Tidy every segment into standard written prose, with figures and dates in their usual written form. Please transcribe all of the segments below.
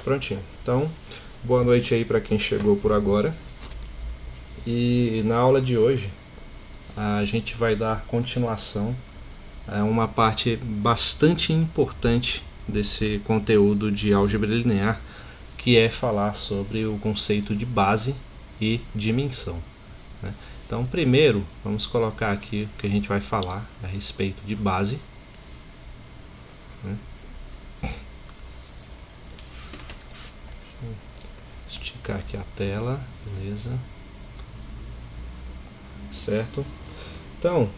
Prontinho. Então, boa noite aí para quem chegou por agora. E na aula de hoje a gente vai dar continuação a uma parte bastante importante desse conteúdo de álgebra linear, que é falar sobre o conceito de base e dimensão, né? Então, primeiro, vamos colocar aqui o que a gente vai falar a respeito de base, né? Esticar aqui a tela, beleza? Certo? Então,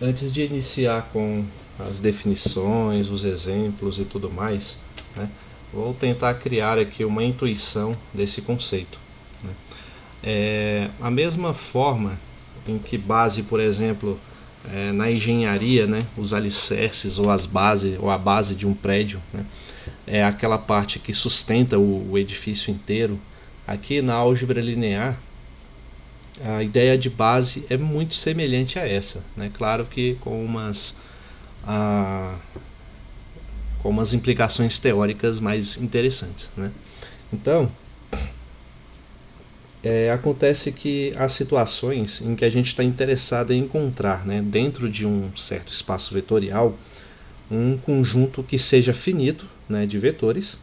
antes de iniciar com as definições, os exemplos e tudo mais, né, vou tentar criar aqui uma intuição desse conceito, né? A mesma forma em que base, por exemplo, na engenharia, né, os alicerces ou as bases ou a base de um prédio, né, é aquela parte que sustenta o edifício inteiro. Aqui na álgebra linear, a ideia de base é muito semelhante a essa, né? Claro que com umas implicações teóricas mais interessantes, né? Então, acontece que há situações em que a gente está interessado em encontrar, né, dentro de um certo espaço vetorial, um conjunto que seja finito, né, de vetores,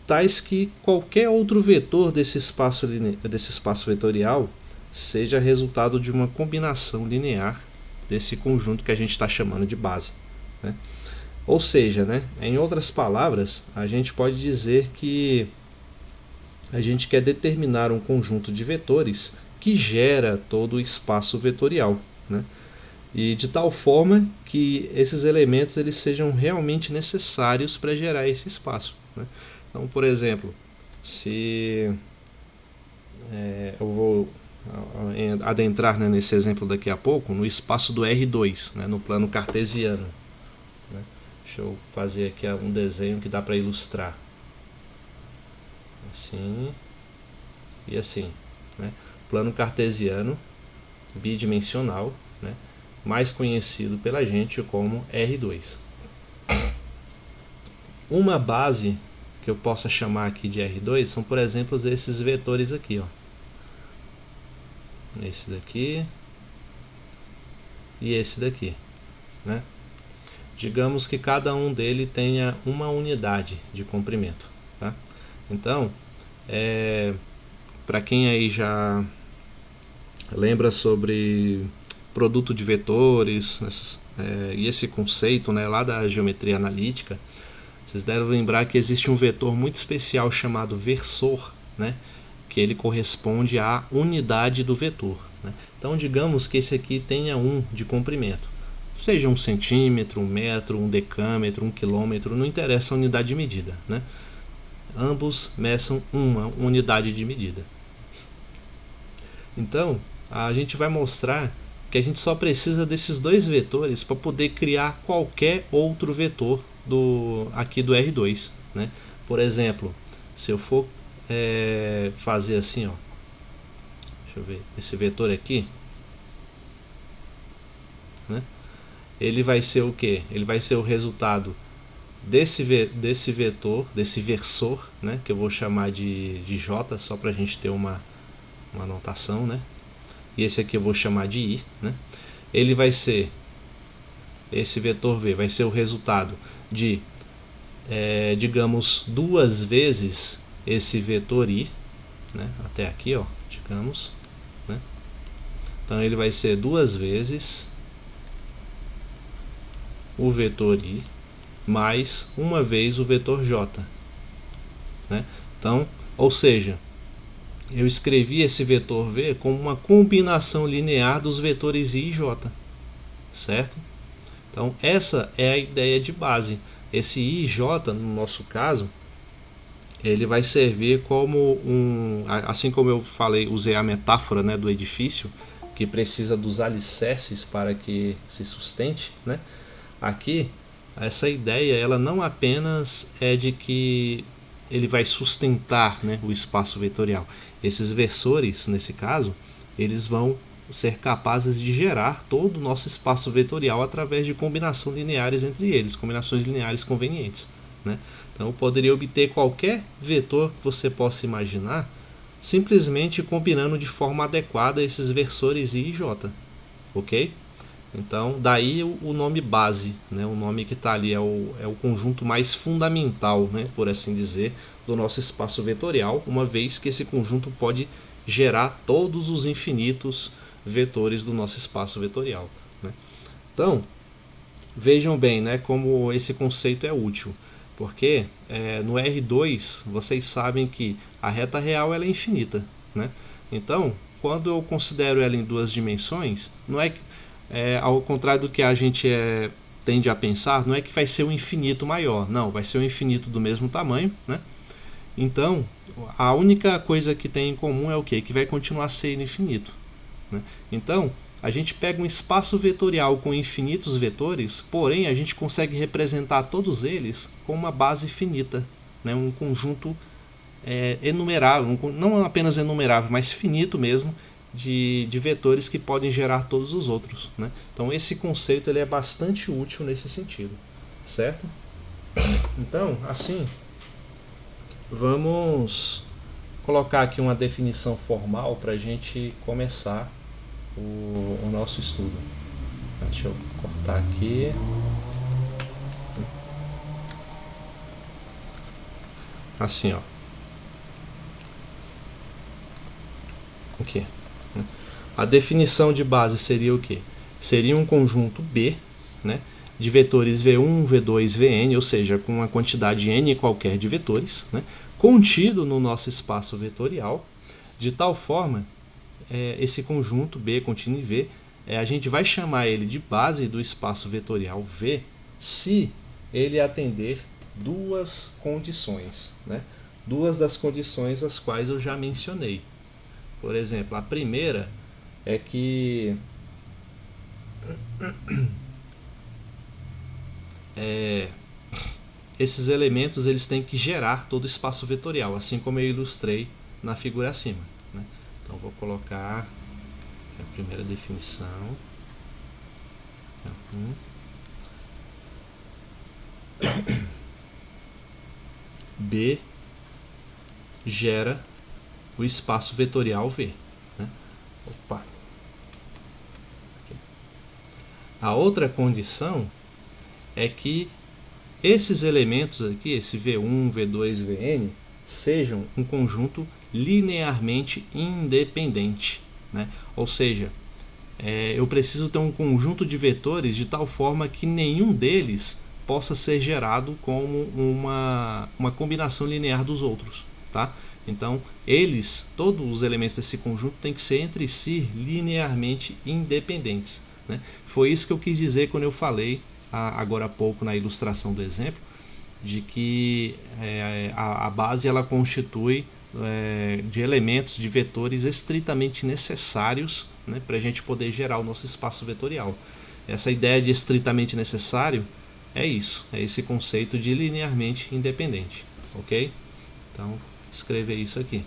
tais que qualquer outro vetor desse espaço vetorial seja resultado de uma combinação linear desse conjunto que a gente está chamando de base, né? Ou seja, né, em outras palavras, a gente pode dizer que a gente quer determinar um conjunto de vetores que gera todo o espaço vetorial, né? E de tal forma que esses elementos eles sejam realmente necessários para gerar esse espaço, né? Então, por exemplo, se eu vou adentrar, né, nesse exemplo daqui a pouco, no espaço do R2, né, no plano cartesiano, né? Deixa eu fazer aqui um desenho que dá para ilustrar. Assim e assim, né? Plano cartesiano bidimensional, né, mais conhecido pela gente como R2. Uma base que eu possa chamar aqui de R2 são, por exemplo, esses vetores aqui, ó. Esse daqui e esse daqui, né? Digamos que cada um dele tenha uma unidade de comprimento, tá? Então, para quem aí já lembra sobre produto de vetores, e esse conceito, né, lá da geometria analítica, vocês devem lembrar que existe um vetor muito especial chamado versor, né, que ele corresponde à unidade do vetor, né? Então, digamos que esse aqui tenha 1 de comprimento, seja 1 centímetro, 1 metro, 1 decâmetro, 1 quilômetro, não interessa a unidade de medida, né? Ambos meçam uma unidade de medida. Então, a gente vai mostrar que a gente só precisa desses dois vetores para poder criar qualquer outro vetor aqui do R2, né? Por exemplo, se eu for fazer assim, ó, deixa eu ver, esse vetor aqui, né? Ele vai ser o que? Ele vai ser o resultado desse vetor, desse versor, né, que eu vou chamar de J, só para a gente ter uma notação, né? E esse aqui eu vou chamar de I, né? Ele vai ser, esse vetor V vai ser o resultado de, digamos, 2 vezes esse vetor I, né? Até aqui, ó, digamos, né? Então ele vai ser 2 vezes o vetor I mais uma vez o vetor J, né? Então, ou seja, eu escrevi esse vetor V como uma combinação linear dos vetores I e J, certo? Então, essa é a ideia de base. Esse I e J, no nosso caso, ele vai servir como assim como eu falei, usei a metáfora, né, do edifício, que precisa dos alicerces para que se sustente, né? Aqui, essa ideia, ela não apenas é de que ele vai sustentar, né, o espaço vetorial. Esses versores, nesse caso, eles vão ser capazes de gerar todo o nosso espaço vetorial através de combinações lineares entre eles, combinações lineares convenientes, né? Então eu poderia obter qualquer vetor que você possa imaginar simplesmente combinando de forma adequada esses versores I e J, ok? Então daí o nome base, né? O nome que está ali é o conjunto mais fundamental, né? Por assim dizer, do nosso espaço vetorial, uma vez que esse conjunto pode gerar todos os infinitos vetores do nosso espaço vetorial, né? Então vejam bem, né, como esse conceito é útil, porque no R2 vocês sabem que a reta real ela é infinita, né? Então, quando eu considero ela em duas dimensões, não é, ao contrário do que a gente tende a pensar, não é que vai ser um infinito maior, não, vai ser um infinito do mesmo tamanho, né? Então, a única coisa que tem em comum é o quê? Que vai continuar sendo infinito, né? Então, a gente pega um espaço vetorial com infinitos vetores, porém a gente consegue representar todos eles com uma base finita, né? Um conjunto enumerável, não apenas enumerável, mas finito mesmo, de vetores que podem gerar todos os outros, né? Então esse conceito ele é bastante útil nesse sentido, certo? Então, assim, vamos colocar aqui uma definição formal para a gente começar o nosso estudo. Deixa eu cortar aqui. Assim, ó. Aqui. A definição de base seria o quê? Seria um conjunto B, né, de vetores V1, V2, Vn, ou seja, com uma quantidade n qualquer de vetores, né, contido no nosso espaço vetorial, de tal forma, esse conjunto B contínuo em V, a gente vai chamar ele de base do espaço vetorial V se ele atender duas condições, né? Duas das condições as quais eu já mencionei. Por exemplo, a primeira é que esses elementos eles têm que gerar todo o espaço vetorial, assim como eu ilustrei na figura acima, né? Então vou colocar a primeira definição. B gera o espaço vetorial V, né? Opa. A outra condição é que esses elementos aqui, esse V1, V2, Vn, sejam um conjunto linearmente independente, né? Ou seja, eu preciso ter um conjunto de vetores de tal forma que nenhum deles possa ser gerado como uma combinação linear dos outros, tá? Então, todos os elementos desse conjunto têm que ser entre si linearmente independentes, né? Foi isso que eu quis dizer quando eu falei agora há pouco na ilustração do exemplo, de que a base ela constitui de elementos, de vetores estritamente necessários, né, para a gente poder gerar o nosso espaço vetorial. Essa ideia de estritamente necessário é isso, é esse conceito de linearmente independente, ok? Então, escrever isso aqui.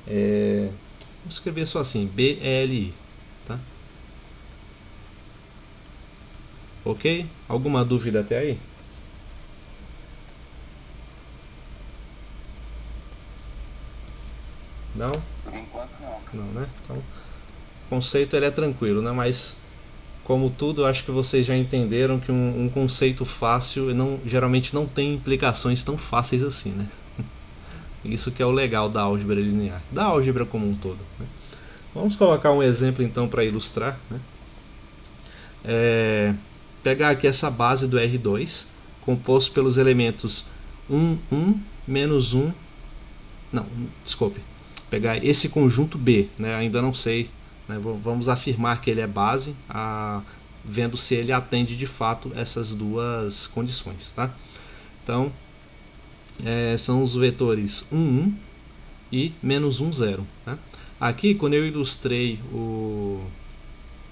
Vou escrever só assim, BLI, tá? Ok? Alguma dúvida até aí? Não? Por enquanto não. Não, né? Então, o conceito ele é tranquilo, né? Mas como tudo, eu acho que vocês já entenderam que um conceito fácil geralmente não tem implicações tão fáceis assim, né? Isso que é o legal da álgebra linear, da álgebra como um todo, né? Vamos colocar um exemplo então para ilustrar, né? Pegar aqui essa base do R2, composto pelos elementos 1, 1, menos 1. Não, desculpe. Pegar esse conjunto B, né? Ainda não sei, né? Vamos afirmar que ele é base, vendo se ele atende de fato essas duas condições, tá? Então, são os vetores 1, 1 e menos 1, 0. Né? Aqui, quando eu ilustrei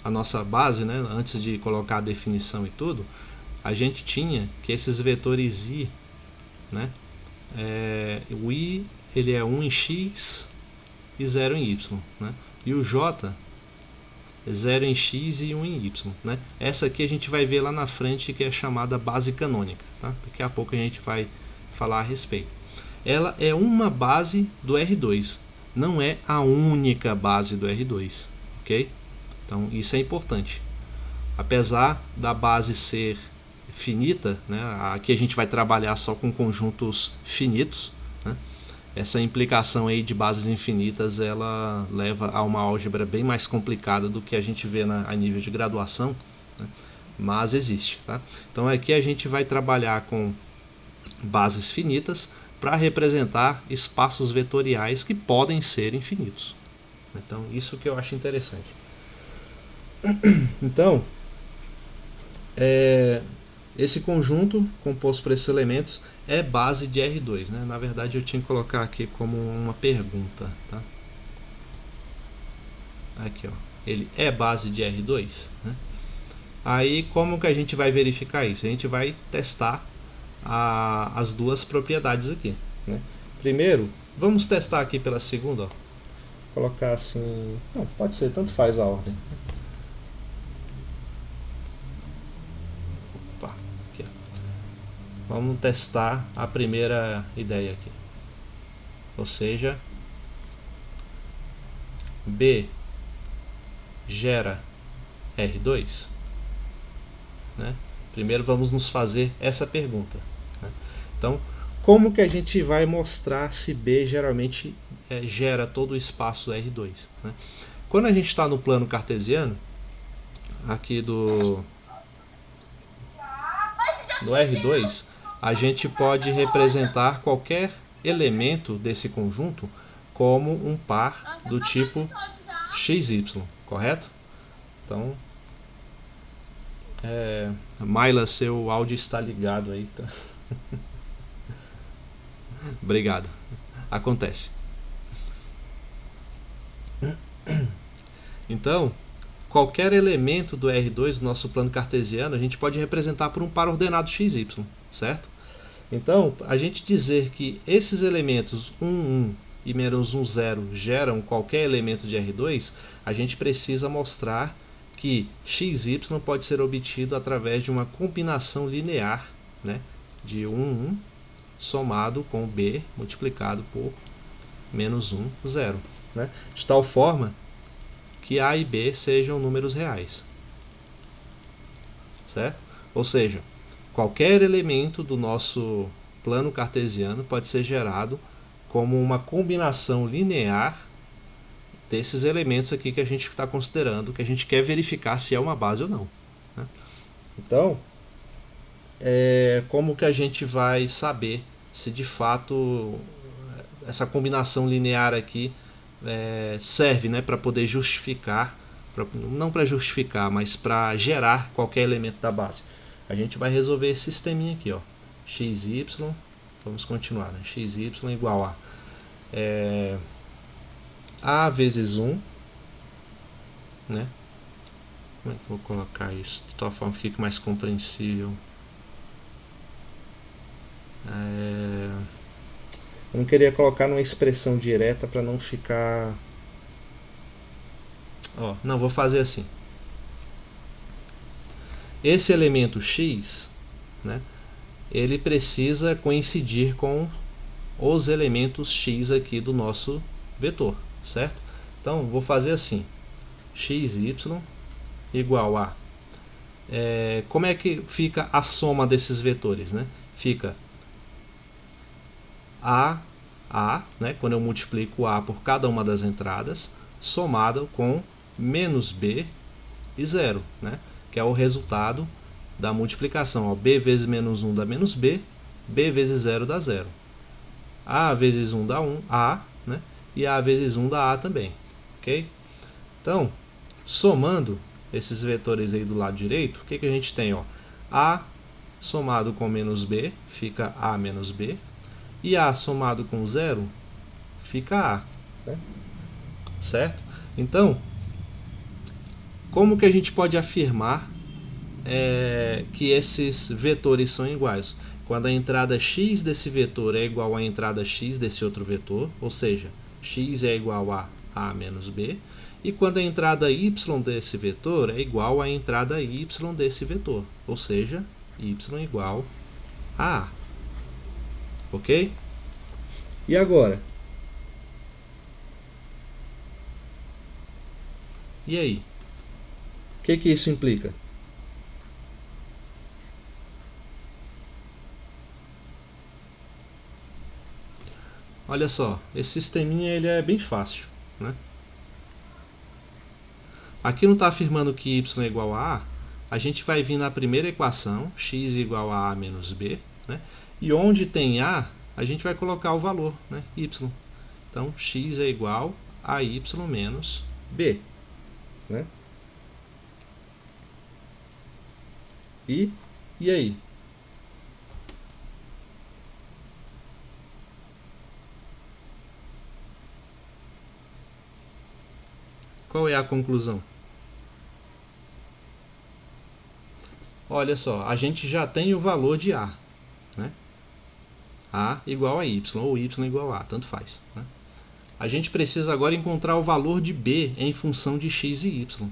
a nossa base, né? Antes de colocar a definição e tudo, a gente tinha que esses vetores I, né? O I ele é 1 em X e 0 em Y, né? E o J 0 em x e 1 em y, né? Essa aqui a gente vai ver lá na frente, que é chamada base canônica, tá? Daqui a pouco a gente vai falar a respeito. Ela é uma base do R2, não é a única base do R2, ok? Então isso é importante. Apesar da base ser finita, né? Aqui a gente vai trabalhar só com conjuntos finitos, né? Essa implicação aí de bases infinitas, ela leva a uma álgebra bem mais complicada do que a gente vê a nível de graduação, né? Mas existe, tá? Então aqui a gente vai trabalhar com bases finitas para representar espaços vetoriais que podem ser infinitos. Então isso que eu acho interessante. Então, esse conjunto composto por esses elementos é base de R2, né? Na verdade eu tinha que colocar aqui como uma pergunta, tá? Aqui, ó. Ele é base de R2, né? Aí como que a gente vai verificar isso? A gente vai testar as duas propriedades aqui, né? Primeiro, vamos testar aqui pela segunda, ó. Colocar assim, não, pode ser, tanto faz a ordem. Opa, aqui, ó. Vamos testar a primeira ideia aqui, ou seja, B gera R2, né? Primeiro vamos nos fazer essa pergunta, né? Então, como que a gente vai mostrar se B geralmente gera todo o espaço R2, né? Quando a gente está no plano cartesiano, aqui do R2, a gente pode representar qualquer elemento desse conjunto como um par do tipo XY, correto? Então, Maila, seu áudio está ligado aí, tá? Obrigado. Acontece. Então, qualquer elemento do R2 do nosso plano cartesiano a gente pode representar por um par ordenado XY, certo? Então, a gente dizer que esses elementos 1, 1 e menos 1, 0 geram qualquer elemento de R2, a gente precisa mostrar que XY pode ser obtido através de uma combinação linear, né, de 1, 1 somado com B multiplicado por menos 1, 0. Né, de tal forma que A e B sejam números reais. Certo? Ou seja, qualquer elemento do nosso plano cartesiano pode ser gerado como uma combinação linear desses elementos aqui que a gente está considerando, que a gente quer verificar se é uma base ou não, né? Então, como que a gente vai saber se de fato essa combinação linear aqui serve, né, para poder justificar, não para justificar, mas para gerar qualquer elemento da base? A gente vai resolver esse sisteminha aqui, ó. XY, vamos continuar, né? XY igual a vezes 1, né? Como é que eu vou colocar isso de tal forma que fique mais compreensível? Eu não queria colocar numa expressão direta para não ficar... Ó, não, vou fazer assim. Esse elemento x, né, ele precisa coincidir com os elementos x aqui do nosso vetor, certo? Então, vou fazer assim. XY igual a... como é que fica a soma desses vetores, né? Fica A, né, quando eu multiplico A por cada uma das entradas, somado com menos B e 0, né, que é o resultado da multiplicação. Ó, B vezes menos 1 dá menos B, B vezes 0 dá 0. A vezes 1 dá 1, A, né, e A vezes 1 dá A também. Ok? Então, somando esses vetores aí do lado direito, o que a gente tem? Ó? A somado com menos B fica A menos B, e A somado com 0 fica A, né? Certo? Então, como que a gente pode afirmar que esses vetores são iguais? Quando a entrada x desse vetor é igual à entrada x desse outro vetor, ou seja, x é igual a A menos B, E quando a entrada y desse vetor é igual à entrada y desse vetor, ou seja, y igual a A. Ok? E agora? E aí? O que isso implica? Olha só, esse sisteminha ele é bem fácil, né? Aqui não está afirmando que y é igual a A, a gente vai vir na primeira equação, x igual a A menos B, né? E onde tem A, a gente vai colocar o valor, né? Y. Então, x é igual a y menos B, né? E aí? Qual é a conclusão? Olha só, a gente já tem o valor de A, né? A igual a Y, ou Y igual a A, tanto faz, né? A gente precisa agora encontrar o valor de B em função de x e y.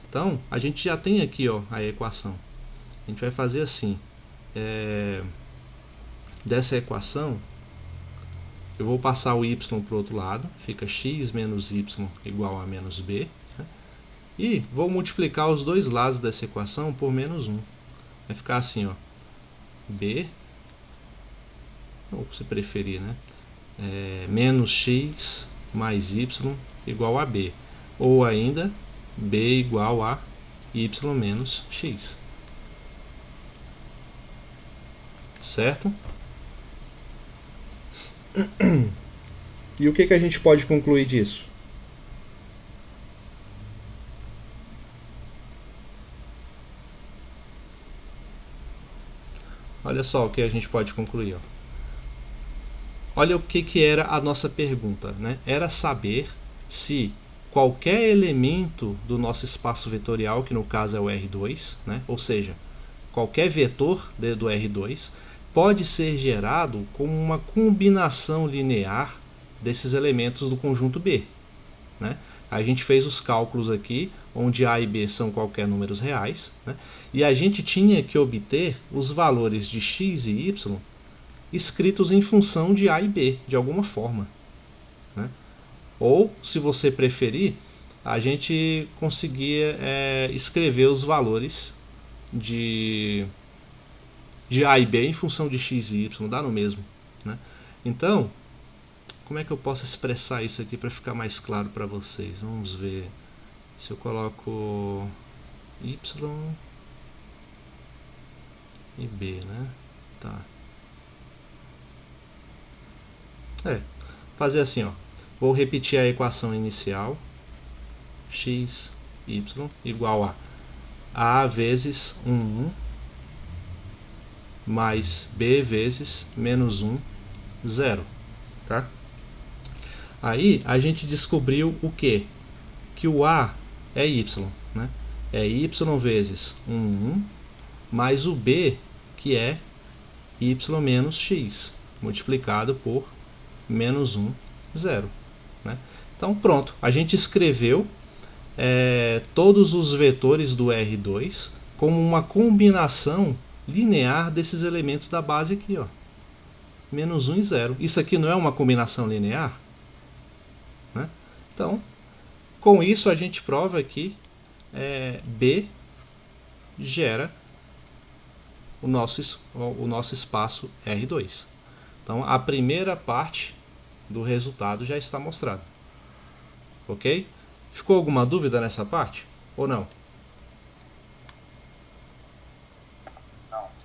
Então, a gente já tem aqui ó, a equação. A gente vai fazer assim. Dessa equação, eu vou passar o y para o outro lado. Fica x menos y igual a menos b. Né? E vou multiplicar os dois lados dessa equação por menos 1. Vai ficar assim, ó. B, ou se preferir, né? Menos x mais y igual a b. Ou ainda, b igual a y menos x. Certo? E o que a gente pode concluir disso? Olha só o que a gente pode concluir. Ó. Olha o que era a nossa pergunta, né? Era saber se qualquer elemento do nosso espaço vetorial, que no caso é o R2, né? Ou seja, qualquer vetor do R2, pode ser gerado como uma combinação linear desses elementos do conjunto B. Né? A gente fez os cálculos aqui, onde A e B são qualquer números reais, né? E a gente tinha que obter os valores de x e y escritos em função de A e B, de alguma forma. Né? Ou, se você preferir, a gente conseguia escrever os valores de A e B em função de x e y, dá no mesmo. Né? Então, como é que eu posso expressar isso aqui para ficar mais claro para vocês? Vamos ver se eu coloco y e b, né? Tá. Fazer assim, ó. Vou repetir a equação inicial. X, y igual a vezes 1 mais b vezes menos 1, 0. Tá? Aí a gente descobriu o quê? Que o A é y, né? É y vezes 1 mais o B, que é y menos x, multiplicado por menos 1, 0. Né? Então pronto, a gente escreveu todos os vetores do R2 como uma combinação linear desses elementos da base aqui, ó. Menos 1 e 0. Isso aqui não é uma combinação linear? Né? Então, com isso a gente prova que B gera o nosso espaço R2. Então, a primeira parte do resultado já está mostrada. Ok? Ficou alguma dúvida nessa parte? Ou não?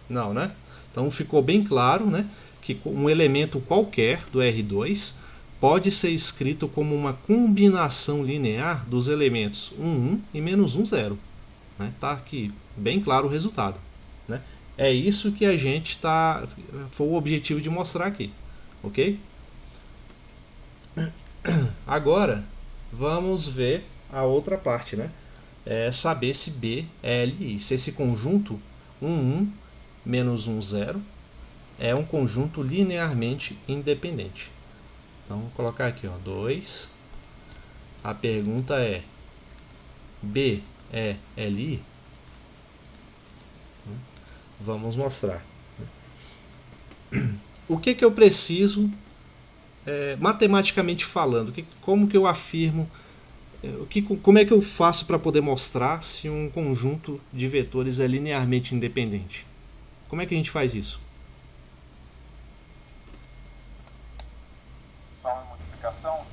Não, né? Então, ficou bem claro, né, que um elemento qualquer do R2 pode ser escrito como uma combinação linear dos elementos 1, 1 e menos 1, 0. Está aqui bem claro o resultado. Né? É isso que a gente foi o objetivo de mostrar aqui. Ok? Agora, vamos ver a outra parte. Né? Saber se B é LI. Se esse conjunto 1, 1 menos 1, 0 é um conjunto linearmente independente. Então, vou colocar aqui, ó, 2. A pergunta é: B é LI? Vamos mostrar. O que eu preciso, matematicamente falando, como que eu afirmo, como é que eu faço para poder mostrar se um conjunto de vetores é linearmente independente? Como é que a gente faz isso? Só uma multiplicação?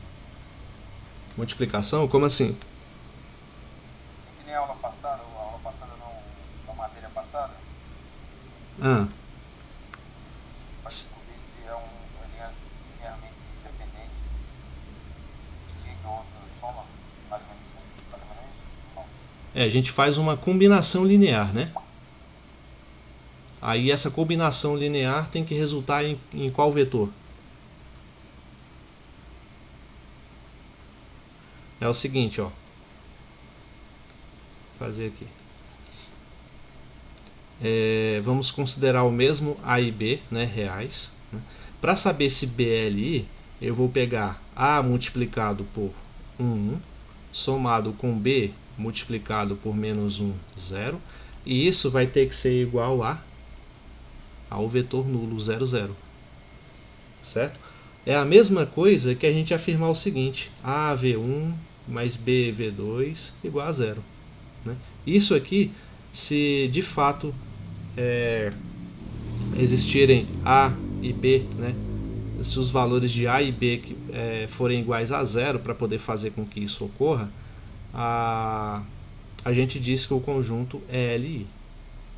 Multiplicação? Como assim? Que nem a aula passada, não, na matéria passada, Ah, para descobrir se é linearmente independente e do outro soma, mais ou menos isso? Não. a gente faz uma combinação linear, né? Aí essa combinação linear tem que resultar em qual vetor? É o seguinte, ó. Vou fazer aqui. Vamos considerar o mesmo A e B, né, reais. Né? Para saber se B é LI, eu vou pegar A multiplicado por 1, somado com B multiplicado por menos 1, 0. E isso vai ter que ser igual ao vetor nulo 0, 0. Certo? É a mesma coisa que a gente afirmar o seguinte: A V1 mais B V2 igual a 0. Né? Isso aqui, se de fato existirem A e B, né? Se os valores de A e B forem iguais a 0 para poder fazer com que isso ocorra, a gente diz que o conjunto é LI.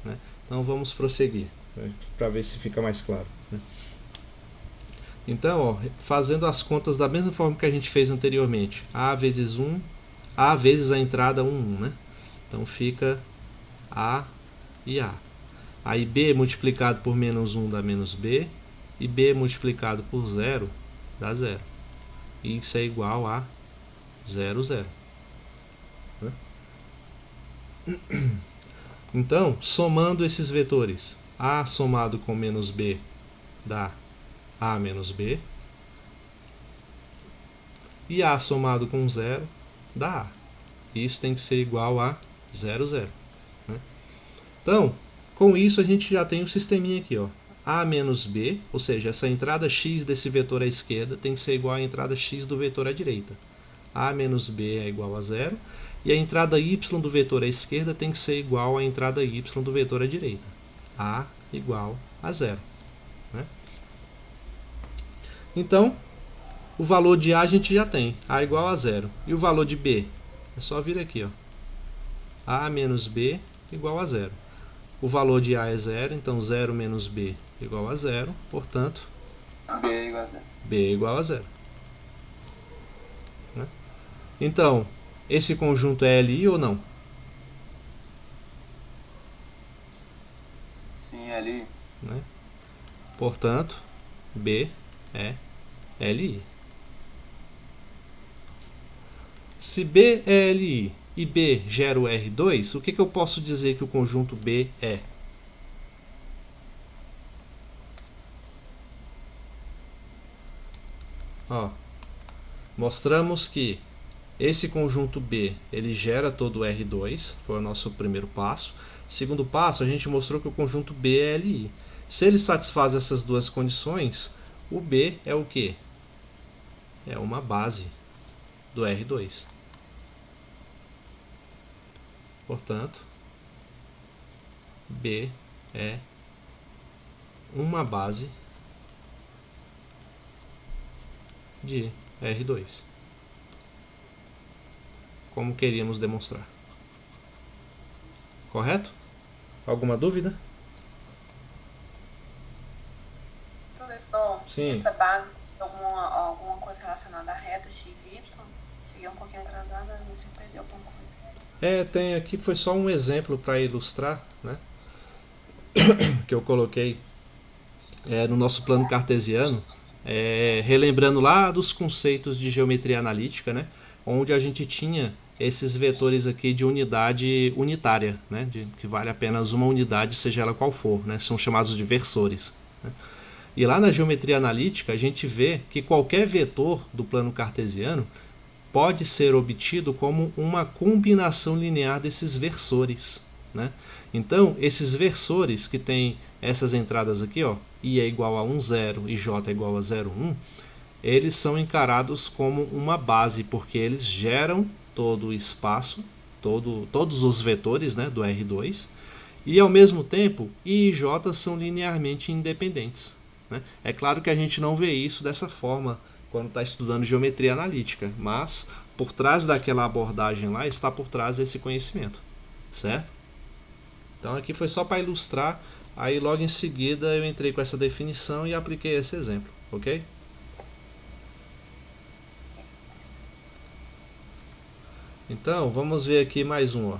Né? Então vamos prosseguir, né? Para ver se fica mais claro. Né? Então, ó, fazendo as contas da mesma forma que a gente fez anteriormente, A vezes 1, A vezes a entrada 1, 1, né? Então fica A e A. Aí B multiplicado por menos 1 dá menos B, e B multiplicado por 0 dá 0. E isso é igual a 0, 0. Né? Então, somando esses vetores, A somado com menos B dá A menos B, e A somado com 0 dá A. Isso tem que ser igual a 0, 0. Né? Então, com isso a gente já tem o sisteminha aqui, ó. A menos B, ou seja, essa entrada x desse vetor à esquerda tem que ser igual à entrada x do vetor à direita. A menos B é igual a 0, e a entrada y do vetor à esquerda tem que ser igual à entrada y do vetor à direita. A igual a 0. Né? Então, o valor de A a gente já tem, A igual a 0. E o valor de B? É só vir aqui, ó. A menos B igual a 0. O valor de A é 0, então 0 menos B igual a 0, portanto, B é igual a 0. B é igual a 0. Né? Então, esse conjunto é LI ou não? Sim, é LI. Né? Portanto, B é LI. Se B é LI e B gera o R2, o que eu posso dizer que o conjunto B é? Ó, mostramos que esse conjunto B ele gera todo o R2, foi o nosso primeiro passo. Segundo passo, a gente mostrou que o conjunto B é LI. Se ele satisfaz essas duas condições, o B é o quê? É uma base do R2. Portanto, B é uma base de R2. Como queríamos demonstrar. Correto? Alguma dúvida? Professor, Sim. essa base, alguma coisa relacionada a reta x, y? Cheguei um pouquinho atrasada, não se perdeu alguma coisa. Tem aqui, foi só um exemplo para ilustrar, né? Que eu coloquei no nosso plano cartesiano, relembrando lá dos conceitos de geometria analítica, né? Onde a gente tinha esses vetores aqui de unidade unitária, né? Que vale apenas uma unidade, seja ela qual for, né? São chamados de versores. Né? E lá na geometria analítica a gente vê que qualquer vetor do plano cartesiano pode ser obtido como uma combinação linear desses versores, né? Então, esses versores que tem essas entradas aqui, ó, I é igual a 1, 0 e J é igual a 0, 1, eles são encarados como uma base, porque eles geram todo o espaço, todos os vetores, né, do R2, e ao mesmo tempo I e J são linearmente independentes, né? É claro que a gente não vê isso dessa forma quando está estudando geometria analítica, mas por trás daquela abordagem lá está por trás desse conhecimento, certo? Então aqui foi só para ilustrar, aí logo em seguida eu entrei com essa definição e apliquei esse exemplo, ok? Então vamos ver aqui mais um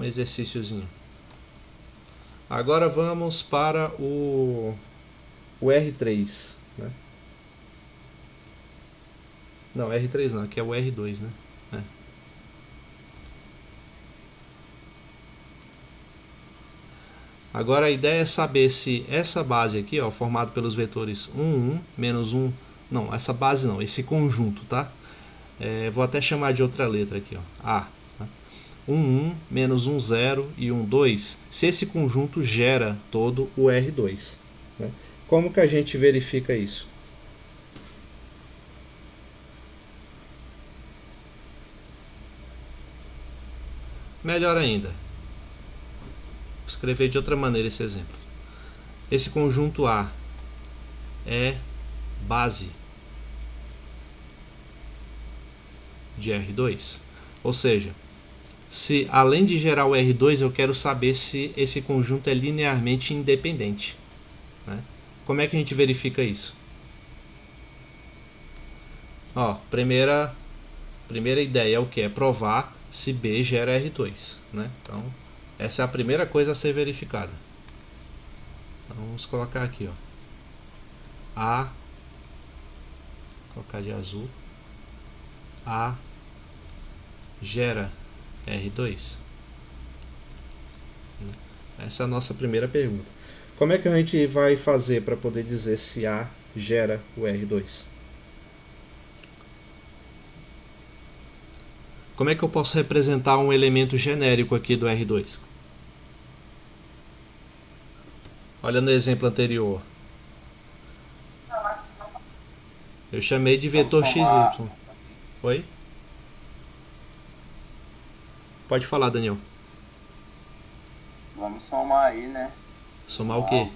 exercíciozinho. Agora vamos para o R3, né? Não, R3 não, aqui é o R2, né? É. Agora a ideia é saber se essa base aqui, ó, formada pelos vetores 1, 1, menos 1... Não, essa base não, esse conjunto, tá? Vou até chamar de outra letra aqui, ó, A. 1, 1, menos 1, 0 e 1, 2, se esse conjunto gera todo o R2, né? Como que a gente verifica isso? Melhor ainda, vou escrever de outra maneira esse exemplo. Esse conjunto A é base de R2, ou seja, se além de gerar o R2 eu quero saber se esse conjunto é linearmente independente, né? Como é que a gente verifica isso? Ó, primeira ideia é o que? É provar se B gera R2, né? Então essa é a primeira coisa a ser verificada. Então, vamos colocar aqui, ó, A, vou colocar de azul, A gera R2? Essa é a nossa primeira pergunta. Como é que a gente vai fazer para poder dizer se A gera o R2? Como é que eu posso representar um elemento genérico aqui do R2? Olha no exemplo anterior. Eu chamei de vetor XY. Oi? Pode falar, Daniel. Vamos somar aí, né? Somar o quê?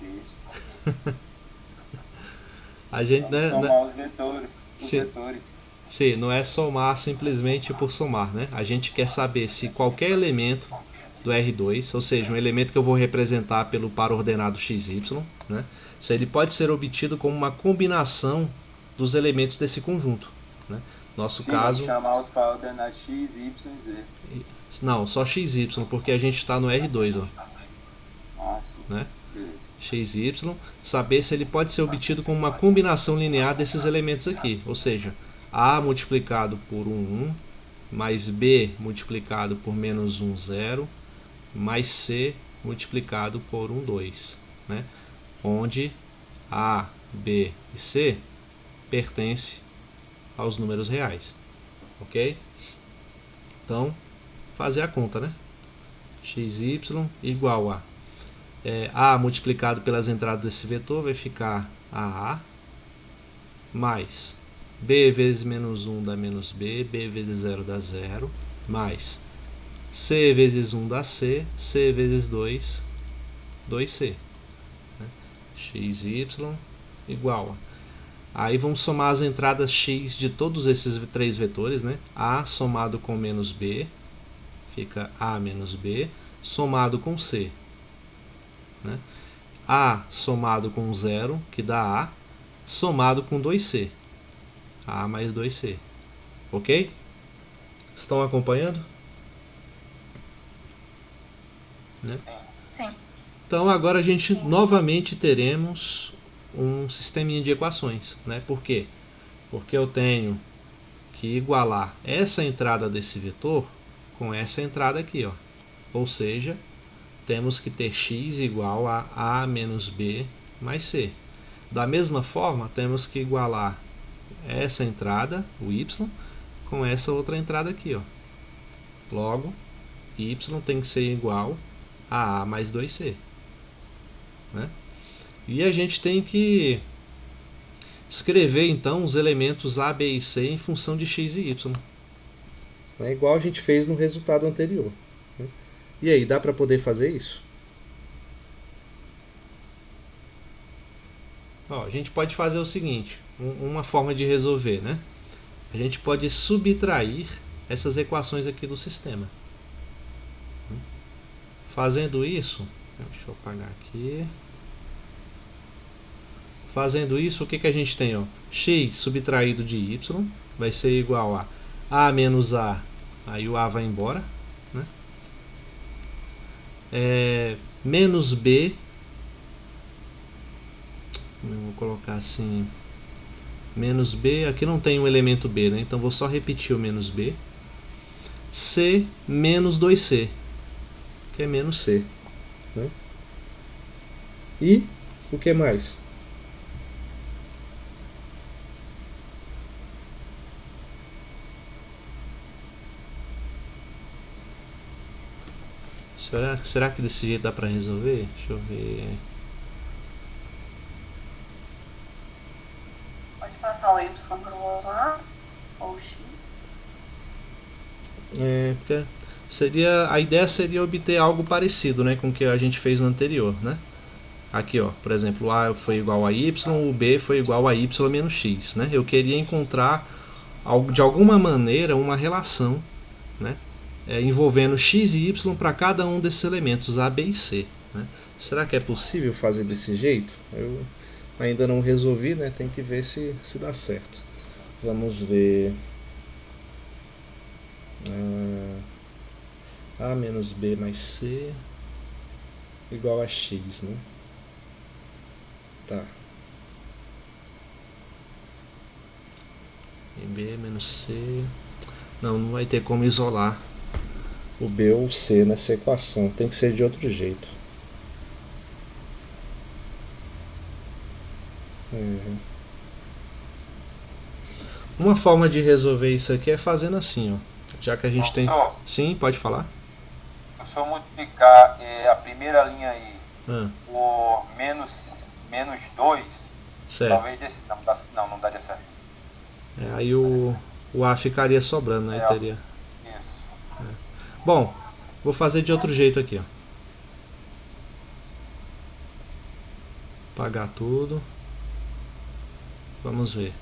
A gente, vamos somar os vetores. Vetores. Sim, não é somar simplesmente por somar, né? A gente quer saber se qualquer elemento do R2, ou seja, um elemento que eu vou representar pelo par ordenado XY, né? Se ele pode ser obtido como uma combinação dos elementos desse conjunto, né? Nosso caso... chamar os par ordenados X, Y e Z. Não, só XY, porque a gente está no R2, ó. Ah, sim. Né? XY, saber se ele pode ser obtido como uma combinação linear desses elementos aqui, ou seja, A multiplicado por 1, 1, mais B multiplicado por menos 1, 0, mais C multiplicado por 1, 2, né? Onde A, B e C pertencem aos números reais, ok? Então, fazer a conta, né? XY igual a A multiplicado pelas entradas desse vetor vai ficar AA mais B vezes menos 1 dá menos B, B vezes 0 dá 0, mais C vezes 1 dá C, C vezes 2, 2C. Né? XY igual a... Aí vamos somar as entradas x de todos esses três vetores, né? A somado com menos B, fica A menos B, somado com C. Né? A somado com 0, que dá A, somado com 2C. A mais 2C. Ok? Estão acompanhando? Né? Sim. Então agora a gente novamente teremos um sisteminha de equações. Né? Por quê? Porque eu tenho que igualar essa entrada desse vetor com essa entrada aqui. Ó. Ou seja, temos que ter x igual a A menos B mais C. Da mesma forma, temos que igualar essa entrada, o y, com essa outra entrada aqui, ó. Logo, y tem que ser igual a mais 2c. Né? E a gente tem que escrever então os elementos a, b e c em função de x e y. É igual a gente fez no resultado anterior. Né? E aí, dá para poder fazer isso? Ó, a gente pode fazer o seguinte, uma forma de resolver, né? A gente pode subtrair essas equações aqui do sistema. Fazendo isso, deixa eu apagar aqui. Fazendo isso, o que a gente tem? Ó? X subtraído de y vai ser igual a menos a, aí o a vai embora, né? Menos b, eu vou colocar assim, menos b, aqui não tem um elemento b, né? Então vou só repetir o menos b. C menos 2c, que é menos c. Né? E o que mais? Será que desse jeito dá para resolver? Deixa eu ver. Pode passar o y para o outro lado, ou o x. Porque a ideia seria obter algo parecido, né, com o que a gente fez no anterior, né? Aqui, ó, por exemplo, o a foi igual a y, o b foi igual a y menos x, né? Eu queria encontrar de alguma maneira uma relação, né, envolvendo x e y para cada um desses elementos a, b e c. Né? Será que é possível fazer desse jeito? Eu ainda não resolvi, né? Tem que ver se dá certo. Vamos ver. A menos b mais c igual a x, né? Tá. E b menos c. Não vai ter como isolar o b ou o c nessa equação. Tem que ser de outro jeito. Uma forma de resolver isso aqui é fazendo assim, ó. Já que a gente tem... Sim, pode falar. Se eu multiplicar a primeira linha aí por menos 2, certo. Talvez desse... Não daria certo. Aí o a ficaria sobrando, né? Teria... Isso. Bom, vou fazer de outro jeito aqui, ó. Apagar tudo. Vamos ver.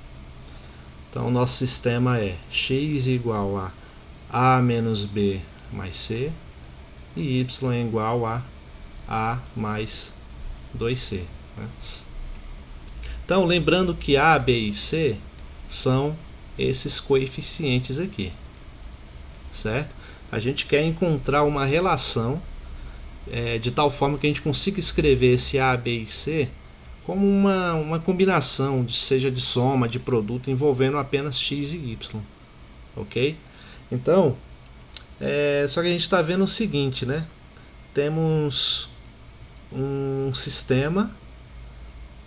Então o nosso sistema é x igual a menos b mais c e y é igual a mais 2c. Né? Então lembrando que a, b e c são esses coeficientes aqui, certo? A gente quer encontrar uma relação de tal forma que a gente consiga escrever esse a, b e c como uma combinação, seja de soma, de produto, envolvendo apenas x e y. Ok? Então, só que a gente está vendo o seguinte, né? Temos um sistema,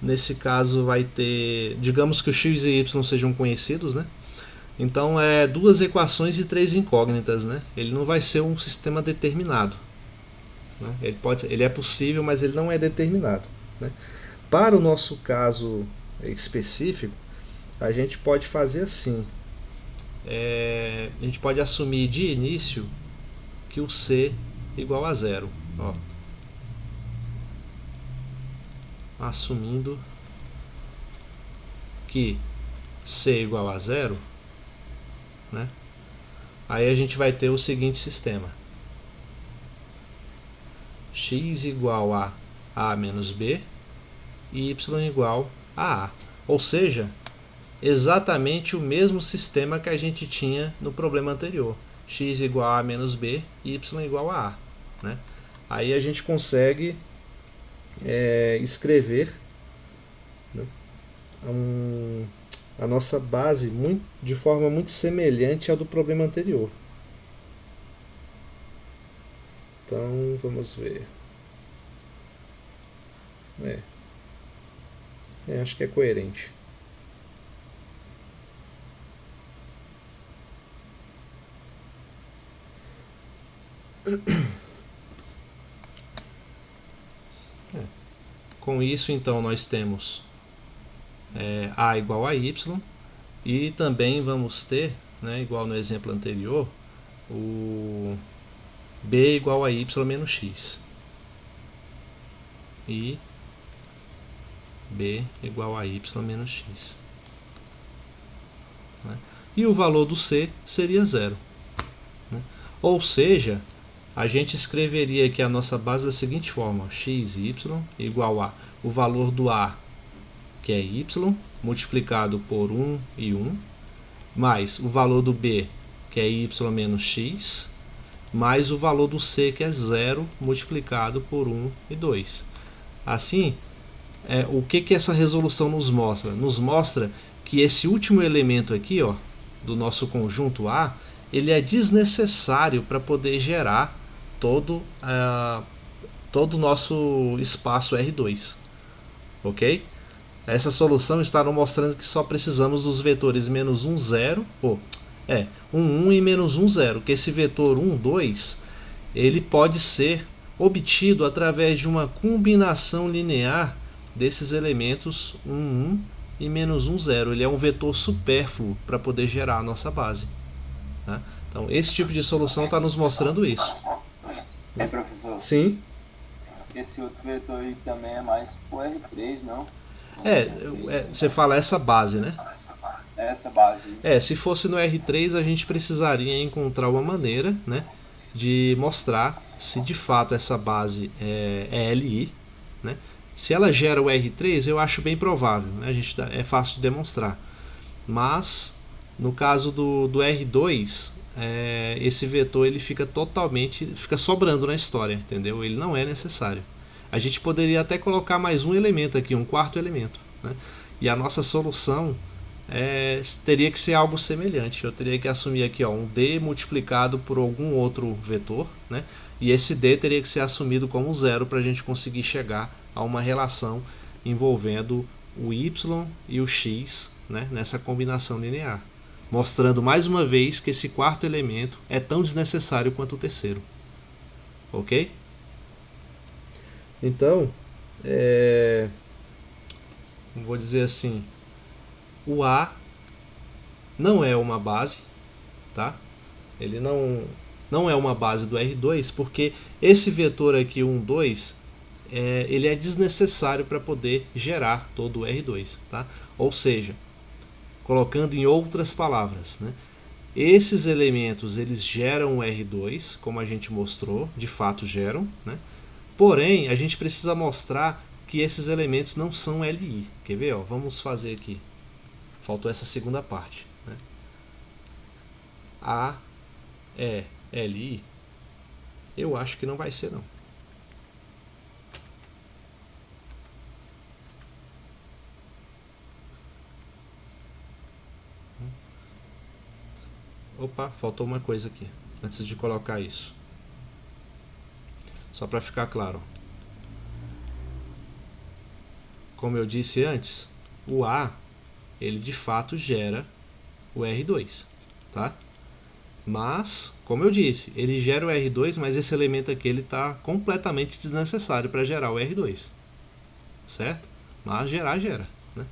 nesse caso vai ter, digamos que o x e y sejam conhecidos, né? Então, duas equações e 3 incógnitas, né? Ele não vai ser um sistema determinado. Né? Ele é possível, mas ele não é determinado. Né? Para o nosso caso específico, a gente pode fazer assim. A gente pode assumir de início que o C é igual a 0. Ó. Assumindo que C é igual a 0, né? Aí a gente vai ter o seguinte sistema. X igual a A menos B e y igual a A. Ou seja, exatamente o mesmo sistema que a gente tinha no problema anterior. X igual a menos B e y igual a A. Né? Aí a gente consegue escrever, né, a nossa base de forma muito semelhante à do problema anterior. Então, vamos ver. Acho que é coerente. Com isso, então, nós temos A igual a Y, e também vamos ter, né, igual no exemplo anterior, o B igual a Y menos X. E B igual a Y menos X. Né? E o valor do C seria 0. Né? Ou seja, a gente escreveria aqui a nossa base da seguinte forma: x, y igual a o valor do A, que é y, multiplicado por 1 e 1, mais o valor do B, que é y menos x, mais o valor do C, que é 0, multiplicado por 1 e 2. Assim, o que essa resolução nos mostra? Nos mostra que esse último elemento aqui, ó, do nosso conjunto A, ele é desnecessário para poder gerar todo o nosso espaço R2. Ok? Essa solução está nos mostrando que só precisamos dos vetores menos 1, 0, 1 e menos 1, 0, que esse vetor 1, 2, ele pode ser obtido através de uma combinação linear desses elementos 1, 1 e menos 1, 0. Ele é um vetor supérfluo para poder gerar a nossa base. Tá? Então, esse tipo de solução está nos mostrando isso. Professor? Sim. Esse outro vetor aí também é mais pro R3, não? Você fala essa base, né? Essa base. Se fosse no R3, a gente precisaria encontrar uma maneira, né, de mostrar se de fato essa base é LI. Né? Se ela gera o R3, eu acho bem provável, né? É fácil de demonstrar. Mas, no caso do R2, esse vetor ele fica sobrando na história, entendeu? Ele não é necessário. A gente poderia até colocar mais um elemento aqui, um quarto elemento, né? E a nossa solução teria que ser algo semelhante. Eu teria que assumir aqui, ó, um D multiplicado por algum outro vetor, né? E esse D teria que ser assumido como 0 para a gente conseguir chegar a uma relação envolvendo o Y e o X, né, nessa combinação linear, mostrando mais uma vez que esse quarto elemento é tão desnecessário quanto o terceiro. Ok? Então, vou dizer assim, o A não é uma base, tá? Ele não é uma base do R2, porque esse vetor aqui, 1, 2, ele é desnecessário para poder gerar todo o R2. Tá? Ou seja, colocando em outras palavras, né, esses elementos eles geram o R2, como a gente mostrou, de fato geram, né? Porém, a gente precisa mostrar que esses elementos não são LI. Quer ver? Ó, vamos fazer aqui. Faltou essa segunda parte. Né? A é LI? Eu acho que não vai ser, não. Opa, faltou uma coisa aqui, antes de colocar isso. Só para ficar claro. Como eu disse antes, o A, ele de fato gera o R2, tá? Mas, como eu disse, ele gera o R2, mas esse elemento aqui ele está completamente desnecessário para gerar o R2, certo? Mas gerar, gera. Né?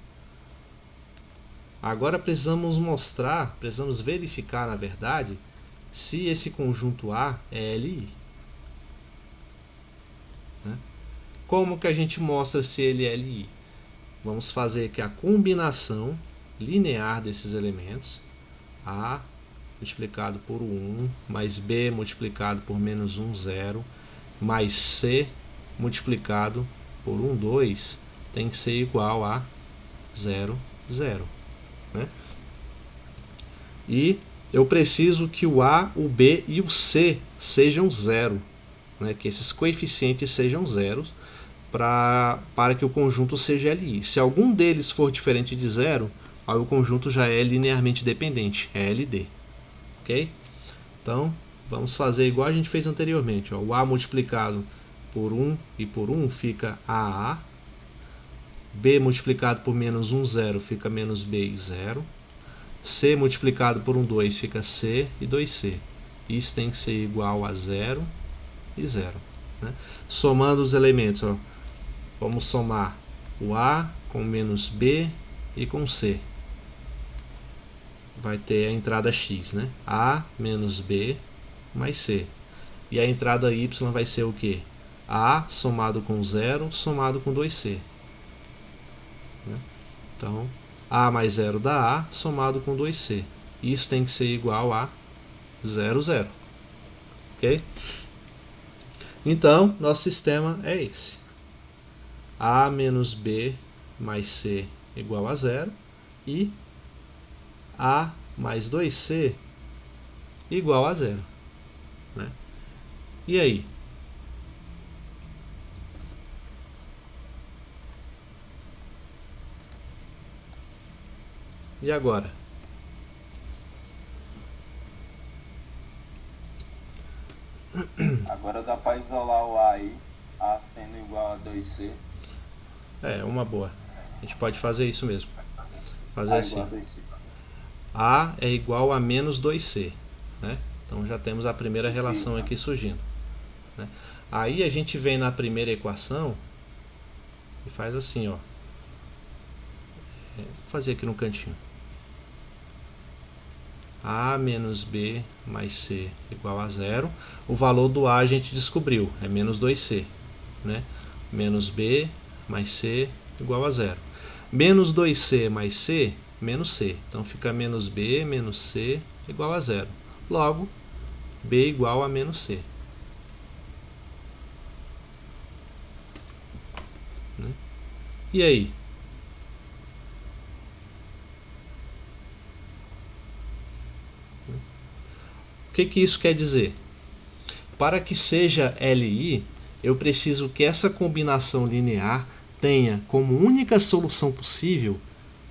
Agora precisamos verificar, na verdade, se esse conjunto A é LI. Né? Como que a gente mostra se ele é LI? Vamos fazer aqui a combinação linear desses elementos. A multiplicado por 1, mais B multiplicado por menos 1, 0, mais C multiplicado por 1, 2, tem que ser igual a 0, 0. Né? E eu preciso que o A, o B e o C sejam 0, né? Que esses coeficientes sejam zeros para que o conjunto seja LI. Se algum deles for diferente de 0, aí o conjunto já é linearmente dependente, é LD. Ok? Então, vamos fazer igual a gente fez anteriormente. Ó. O A multiplicado por 1 e por 1 fica AA. B multiplicado por menos 1, 0 fica menos B e 0. C multiplicado por 1, 2 fica C e 2C. Isso tem que ser igual a 0 e 0. Né? Somando os elementos, ó, vamos somar o A com menos B e com C. Vai ter a entrada x, né? A menos B mais C. E a entrada y vai ser o quê? A somado com 0 somado com 2C. Né? Então, A mais 0 dá A somado com 2C. Isso tem que ser igual a 0, 0. Ok? Então, nosso sistema é esse. A menos B mais C igual a 0 e A mais 2C igual a 0. Né? E aí? E agora? Agora dá para isolar o A aí, A sendo igual a 2C. É, uma boa. A gente pode fazer isso mesmo. Fazer assim. A é igual a menos 2C. Né? Então já temos a primeira relação aqui surgindo. Né? Aí a gente vem na primeira equação e faz assim, ó. Vou fazer aqui no cantinho. A menos B mais C igual a 0. O valor do A a gente descobriu, é menos 2C. Né? Menos B mais C igual a 0. Menos 2C mais C, menos C. Então fica menos B menos C igual a 0. Logo, B igual a menos C. Né? E aí? O que isso quer dizer? Para que seja LI, eu preciso que essa combinação linear tenha como única solução possível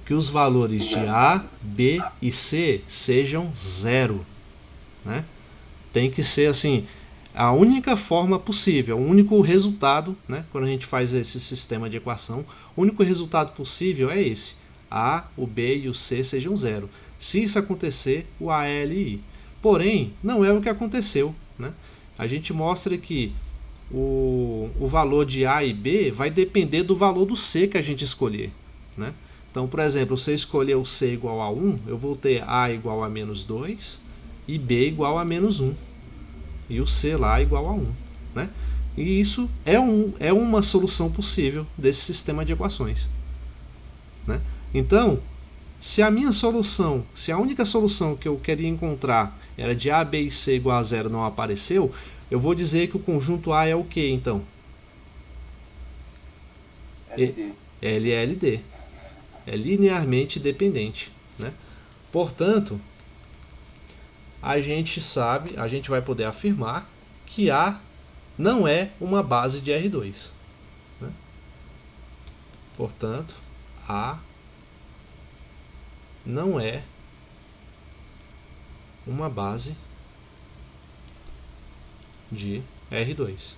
que os valores de A, B e C sejam 0. Né? Tem que ser assim, a única forma possível, o único resultado, né? Quando a gente faz esse sistema de equação, o único resultado possível é esse. A, o B e o C sejam 0. Se isso acontecer, o A é LI. Porém, não é o que aconteceu. Né? A gente mostra que o valor de A e B vai depender do valor do C que a gente escolher. Né? Então, por exemplo, se eu escolher o C igual a 1, eu vou ter A igual a menos 2 e B igual a menos 1. E o C lá igual a 1. Né? E isso é uma solução possível desse sistema de equações. Né? Então, se a única solução que eu queria encontrar era de A, B e C igual a 0 não apareceu, eu vou dizer que o conjunto A é o que então? LD. Ele é LD. É linearmente dependente. Né? Portanto, a gente vai poder afirmar que A não é uma base de R2. Né? Portanto, A não é uma base de R2.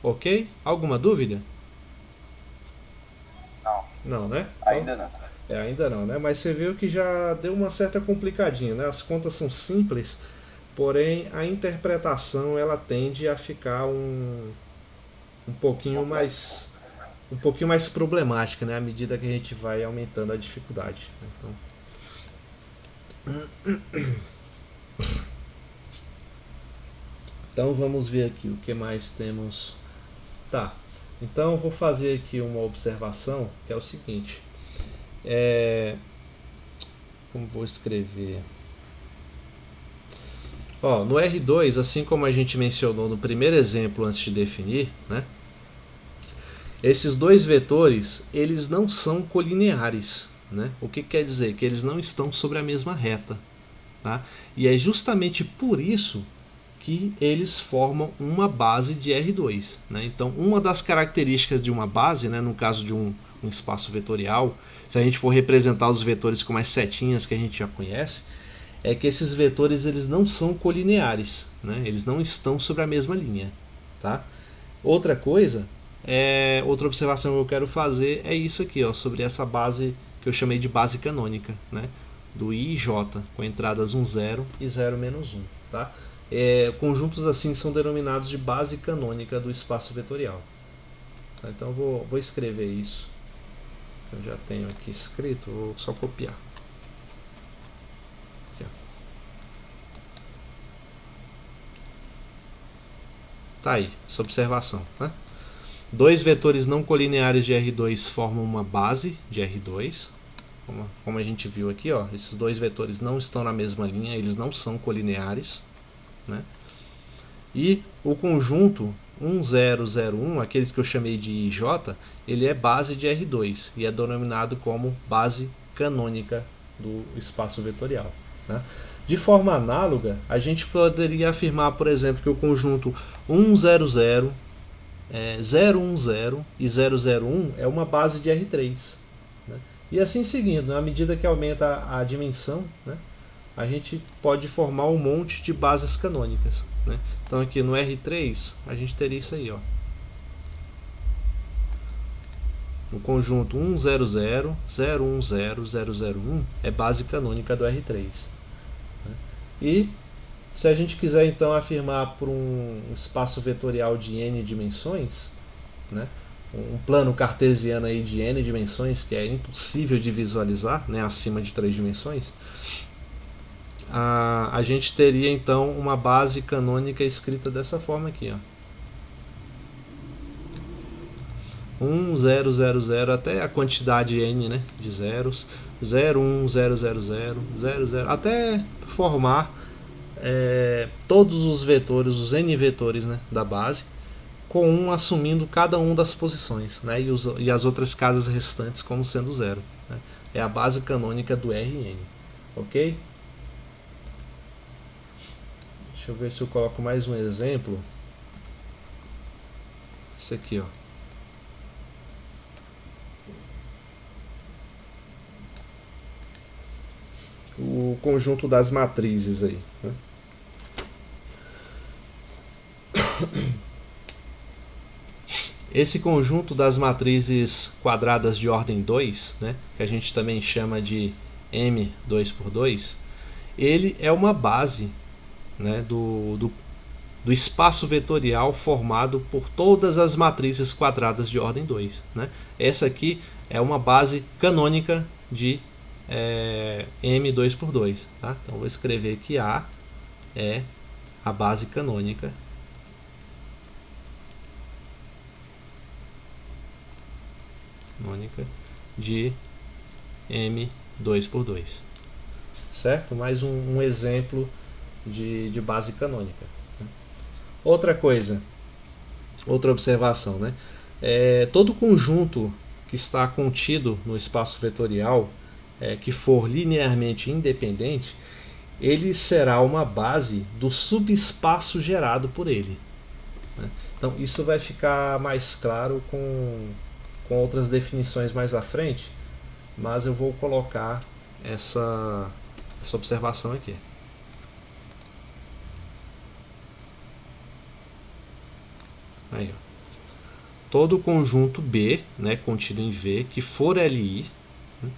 Ok? Alguma dúvida? Não. Não, né? Ainda não. Ainda não, né? Mas você viu que já deu uma certa complicadinha, né? As contas são simples, porém a interpretação ela tende a ficar um pouquinho mais problemática, né? À medida que a gente vai aumentando a dificuldade. Então vamos ver aqui o que mais temos. Tá. Então eu vou fazer aqui uma observação que é o seguinte. Como vou escrever? Ó, no R2, assim como a gente mencionou no primeiro exemplo antes de definir, né? Esses dois vetores, eles não são colineares. Né? O que quer dizer? Que eles não estão sobre a mesma reta. Tá? E é justamente por isso que eles formam uma base de R2. Né? Então, uma das características de uma base, né, no caso de um espaço vetorial, se a gente for representar os vetores com as setinhas que a gente já conhece, é que esses vetores eles não são colineares. Né? Eles não estão sobre a mesma linha. Tá? Outra observação que eu quero fazer é isso aqui, ó, sobre essa base que eu chamei de base canônica, né, do I e J, com entradas 1, 0 e 0 menos 1. Tá? Conjuntos assim são denominados de base canônica do espaço vetorial. Então vou escrever isso. Eu já tenho aqui escrito, vou só copiar. Aqui, ó. Tá aí, essa observação, né? Dois vetores não colineares de R2 formam uma base de R2. Como a gente viu aqui, ó, esses dois vetores não estão na mesma linha, eles não são colineares, né? E o conjunto 1, 0, 0, 1, aqueles que eu chamei de IJ, ele é base de R2 e é denominado como base canônica do espaço vetorial, né? De forma análoga, a gente poderia afirmar, por exemplo, que o conjunto 1, 0, 0, 0, 1, 0 e 0, 0, 1 é uma base de R3. Né? E assim seguindo, à medida que aumenta a dimensão, né, a gente pode formar um monte de bases canônicas. Né? Então aqui no R3 a gente teria isso aí. Ó. O conjunto 1, 0, 0, 0, 1, 0, 0, 0, 1 é base canônica do R3. Né? E se a gente quiser então afirmar por um espaço vetorial de n dimensões, né, um plano cartesiano aí de n dimensões que é impossível de visualizar, né, acima de 3 dimensões, a gente teria então uma base canônica escrita dessa forma aqui, ó. 1, 0, 0, 0 até a quantidade n, né, de zeros, 0, 1, 0, 0, 0, 0, 0, até formar todos os vetores, os n vetores, né, da base, com um assumindo cada uma das posições, né, e as outras casas restantes como sendo zero. Né? É a base canônica do Rn. Ok? Deixa eu ver se eu coloco mais um exemplo. Esse aqui, ó. O conjunto das matrizes aí. Né? Esse conjunto das matrizes quadradas de ordem 2, né, que a gente também chama de M2×2, ele é uma base, né, do espaço vetorial formado por todas as matrizes quadradas de ordem 2. Né? Essa aqui é uma base canônica de M2×2. Tá? Então vou escrever que A é a base canônica de M2×2. Certo? Mais um exemplo de base canônica. Outra coisa, outra observação, né? Todo conjunto que está contido no espaço vetorial, que for linearmente independente, ele será uma base do subespaço gerado por ele. Né? Então isso vai ficar mais claro com outras definições mais à frente, mas eu vou colocar essa observação aqui. Aí, ó. Todo conjunto B, né, contido em V, que for Li, né,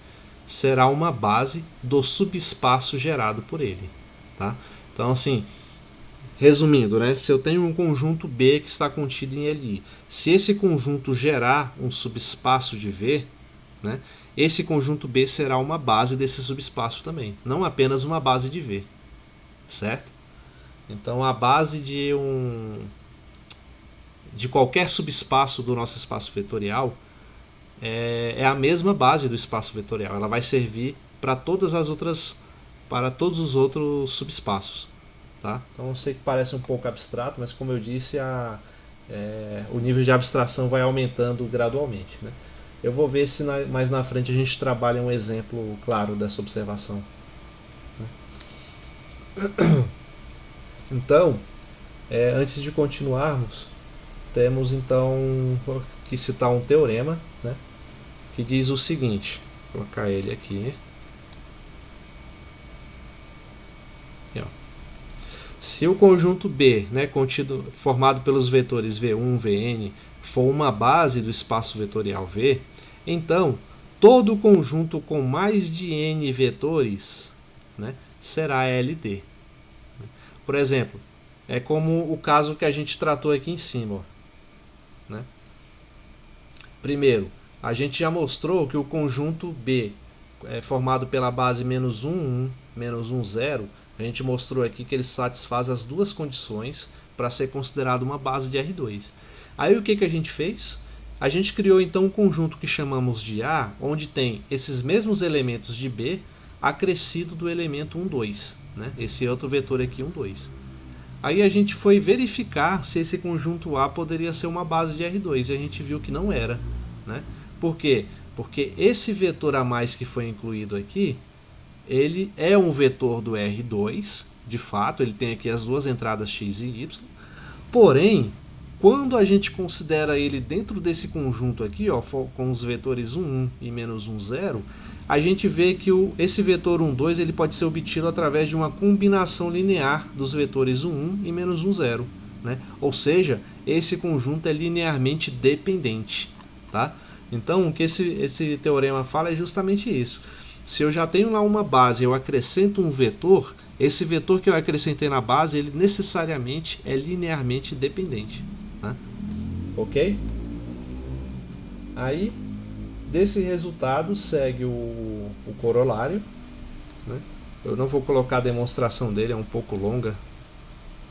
será uma base do subespaço gerado por ele. Tá? Então, assim, resumindo, né, se eu tenho um conjunto B que está contido em Li, se esse conjunto gerar um subespaço de V, né, esse conjunto B será uma base desse subespaço também, não apenas uma base de V. Certo? Então, a base de qualquer subespaço do nosso espaço vetorial é a mesma base do espaço vetorial. Ela vai servir para todos os outros subespaços. Tá? Então eu sei que parece um pouco abstrato, mas como eu disse, o nível de abstração vai aumentando gradualmente. Né? Eu vou ver se mais na frente a gente trabalha um exemplo claro dessa observação. Então, antes de continuarmos, temos então que citar um teorema, né, que diz o seguinte, vou colocar ele aqui. Aqui, ó. Se o conjunto B, né, formado pelos vetores V1, Vn, for uma base do espaço vetorial V, então todo conjunto com mais de n vetores, né, será LD. Por exemplo, é como o caso que a gente tratou aqui em cima. Ó, né? Primeiro, a gente já mostrou que o conjunto B é formado pela base menos 1, 1, menos 1, 0. A gente mostrou aqui que ele satisfaz as duas condições para ser considerado uma base de R2. Aí o que a gente fez? A gente criou então um conjunto que chamamos de A, onde tem esses mesmos elementos de B acrescido do elemento 1, 2. Né? Esse outro vetor aqui, 1, 2. Aí a gente foi verificar se esse conjunto A poderia ser uma base de R2 e a gente viu que não era. Né? Por quê? Porque esse vetor a mais que foi incluído aqui, ele é um vetor do R2, de fato, ele tem aqui as duas entradas x e y, porém, quando a gente considera ele dentro desse conjunto aqui, ó, com os vetores 1, 1 e menos 1, 0, a gente vê que esse vetor 1, 2 ele pode ser obtido através de uma combinação linear dos vetores 1, 1 e menos 1, 0. Né? Ou seja, esse conjunto é linearmente dependente. Tá? Então, o que esse teorema fala é justamente isso. Se eu já tenho lá uma base e eu acrescento um vetor, esse vetor que eu acrescentei na base, ele necessariamente é linearmente dependente. Né? Ok? Aí, desse resultado, segue o corolário. Né? Eu não vou colocar a demonstração dele, é um pouco longa.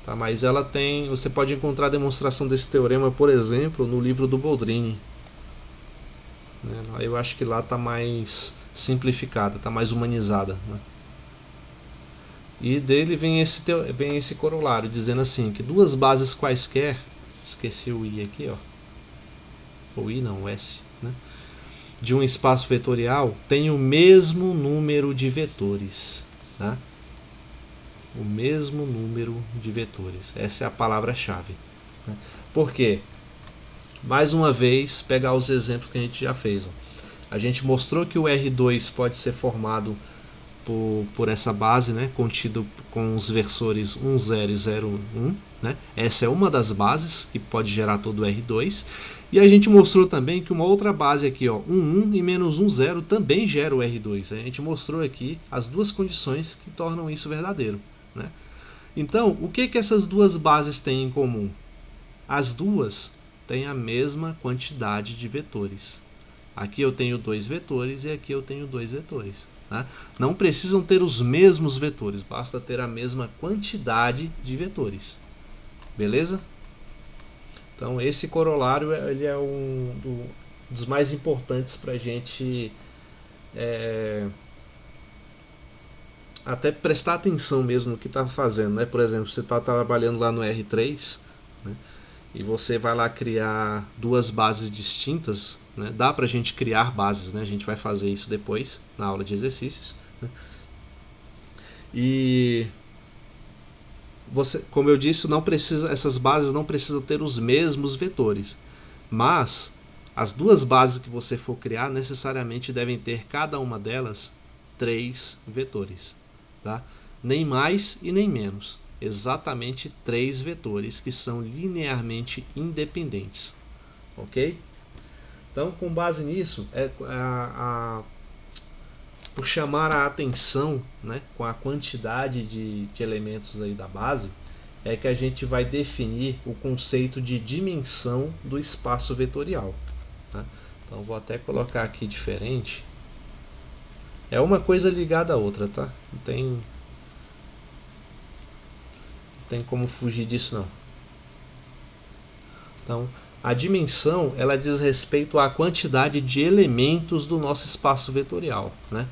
Tá? Mas ela tem. Você pode encontrar a demonstração desse teorema, por exemplo, no livro do Boldrini. Eu acho que lá está mais simplificada, está mais humanizada. Né? E dele vem esse corolário, dizendo assim, que duas bases quaisquer, esqueci o I aqui, ó, o I não, o S, né? De um espaço vetorial tem o mesmo número de vetores. Tá? O mesmo número de vetores. Essa é a palavra-chave. Né? Por quê? Mais uma vez, pegar os exemplos que a gente já fez. Ó. A gente mostrou que o R2 pode ser formado por essa base, né, contido com os versores 1, 0 e 0, 1. Né? Essa é uma das bases que pode gerar todo o R2. E a gente mostrou também que uma outra base aqui, ó, 1, 1 e menos 1, 0, também gera o R2. A gente mostrou aqui as duas condições que tornam isso verdadeiro. Né? Então, o que essas duas bases têm em comum? As duas têm a mesma quantidade de vetores. Aqui eu tenho 2 vetores e aqui eu tenho 2 vetores. Né? Não precisam ter os mesmos vetores, basta ter a mesma quantidade de vetores. Beleza? Então esse corolário ele é um dos mais importantes para a gente até prestar atenção mesmo no que está fazendo. Né? Por exemplo, você está trabalhando lá no R3, né? E você vai lá criar duas bases distintas. Né? Dá para a gente criar bases, né? A gente vai fazer isso depois na aula de exercícios. Né? E você, como eu disse, essas bases não precisam ter os mesmos vetores, mas as duas bases que você for criar necessariamente devem ter cada uma delas 3 vetores, tá? Nem mais e nem menos, exatamente 3 vetores que são linearmente independentes, ok? Então, com base nisso, por chamar a atenção, né, com a quantidade de elementos aí da base, é que a gente vai definir o conceito de dimensão do espaço vetorial. Tá? Então vou até colocar aqui diferente. É uma coisa ligada à outra, tá? Não tem como fugir disso não. Então, a dimensão ela diz respeito à quantidade de elementos do nosso espaço vetorial, né?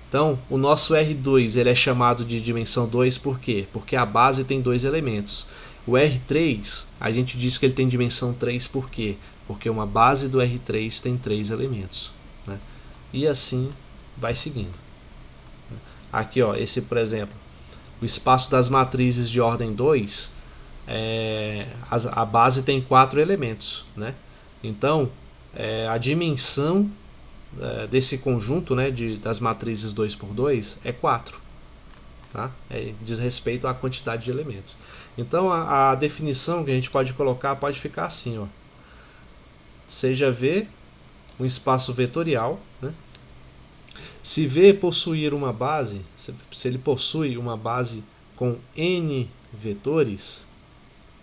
Então, o nosso R2 ele é chamado de dimensão 2 por quê? Porque a base tem 2 elementos. O R3, a gente diz que ele tem dimensão 3 por quê? Porque uma base do R3 tem 3 elementos. Né? E assim vai seguindo. Aqui, ó, esse, por exemplo, o espaço das matrizes de ordem 2, a base tem 4 elementos. Né? Então, a dimensão desse conjunto, né, das matrizes 2 por 2 é 4. Tá? Diz respeito à quantidade de elementos. Então a definição que a gente pode colocar pode ficar assim, ó. Seja V um espaço vetorial, né? Se V possuir uma base, se ele possui uma base com N vetores,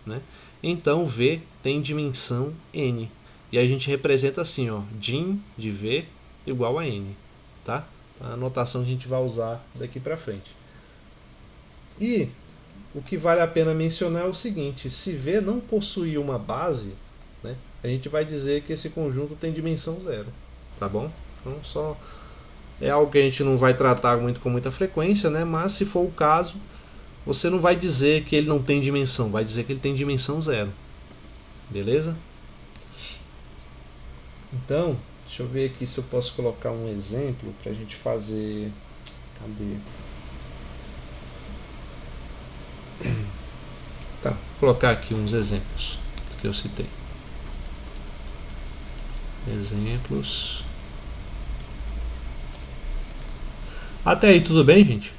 né? Então V tem dimensão n. E a gente representa assim, ó, dim de V igual a n, tá? A anotação que a gente vai usar daqui para frente. E o que vale a pena mencionar é o seguinte: se V não possuir uma base, né, a gente vai dizer que esse conjunto tem dimensão zero, tá bom? Então só é algo que a gente não vai tratar muito com muita frequência, né? Mas se for o caso, você não vai dizer que ele não tem dimensão, vai dizer que ele tem dimensão zero, beleza? Então, deixa eu ver aqui se eu posso colocar um exemplo para a gente fazer. Cadê? Tá, vou colocar aqui uns exemplos que eu citei. Exemplos. Até aí tudo bem, gente?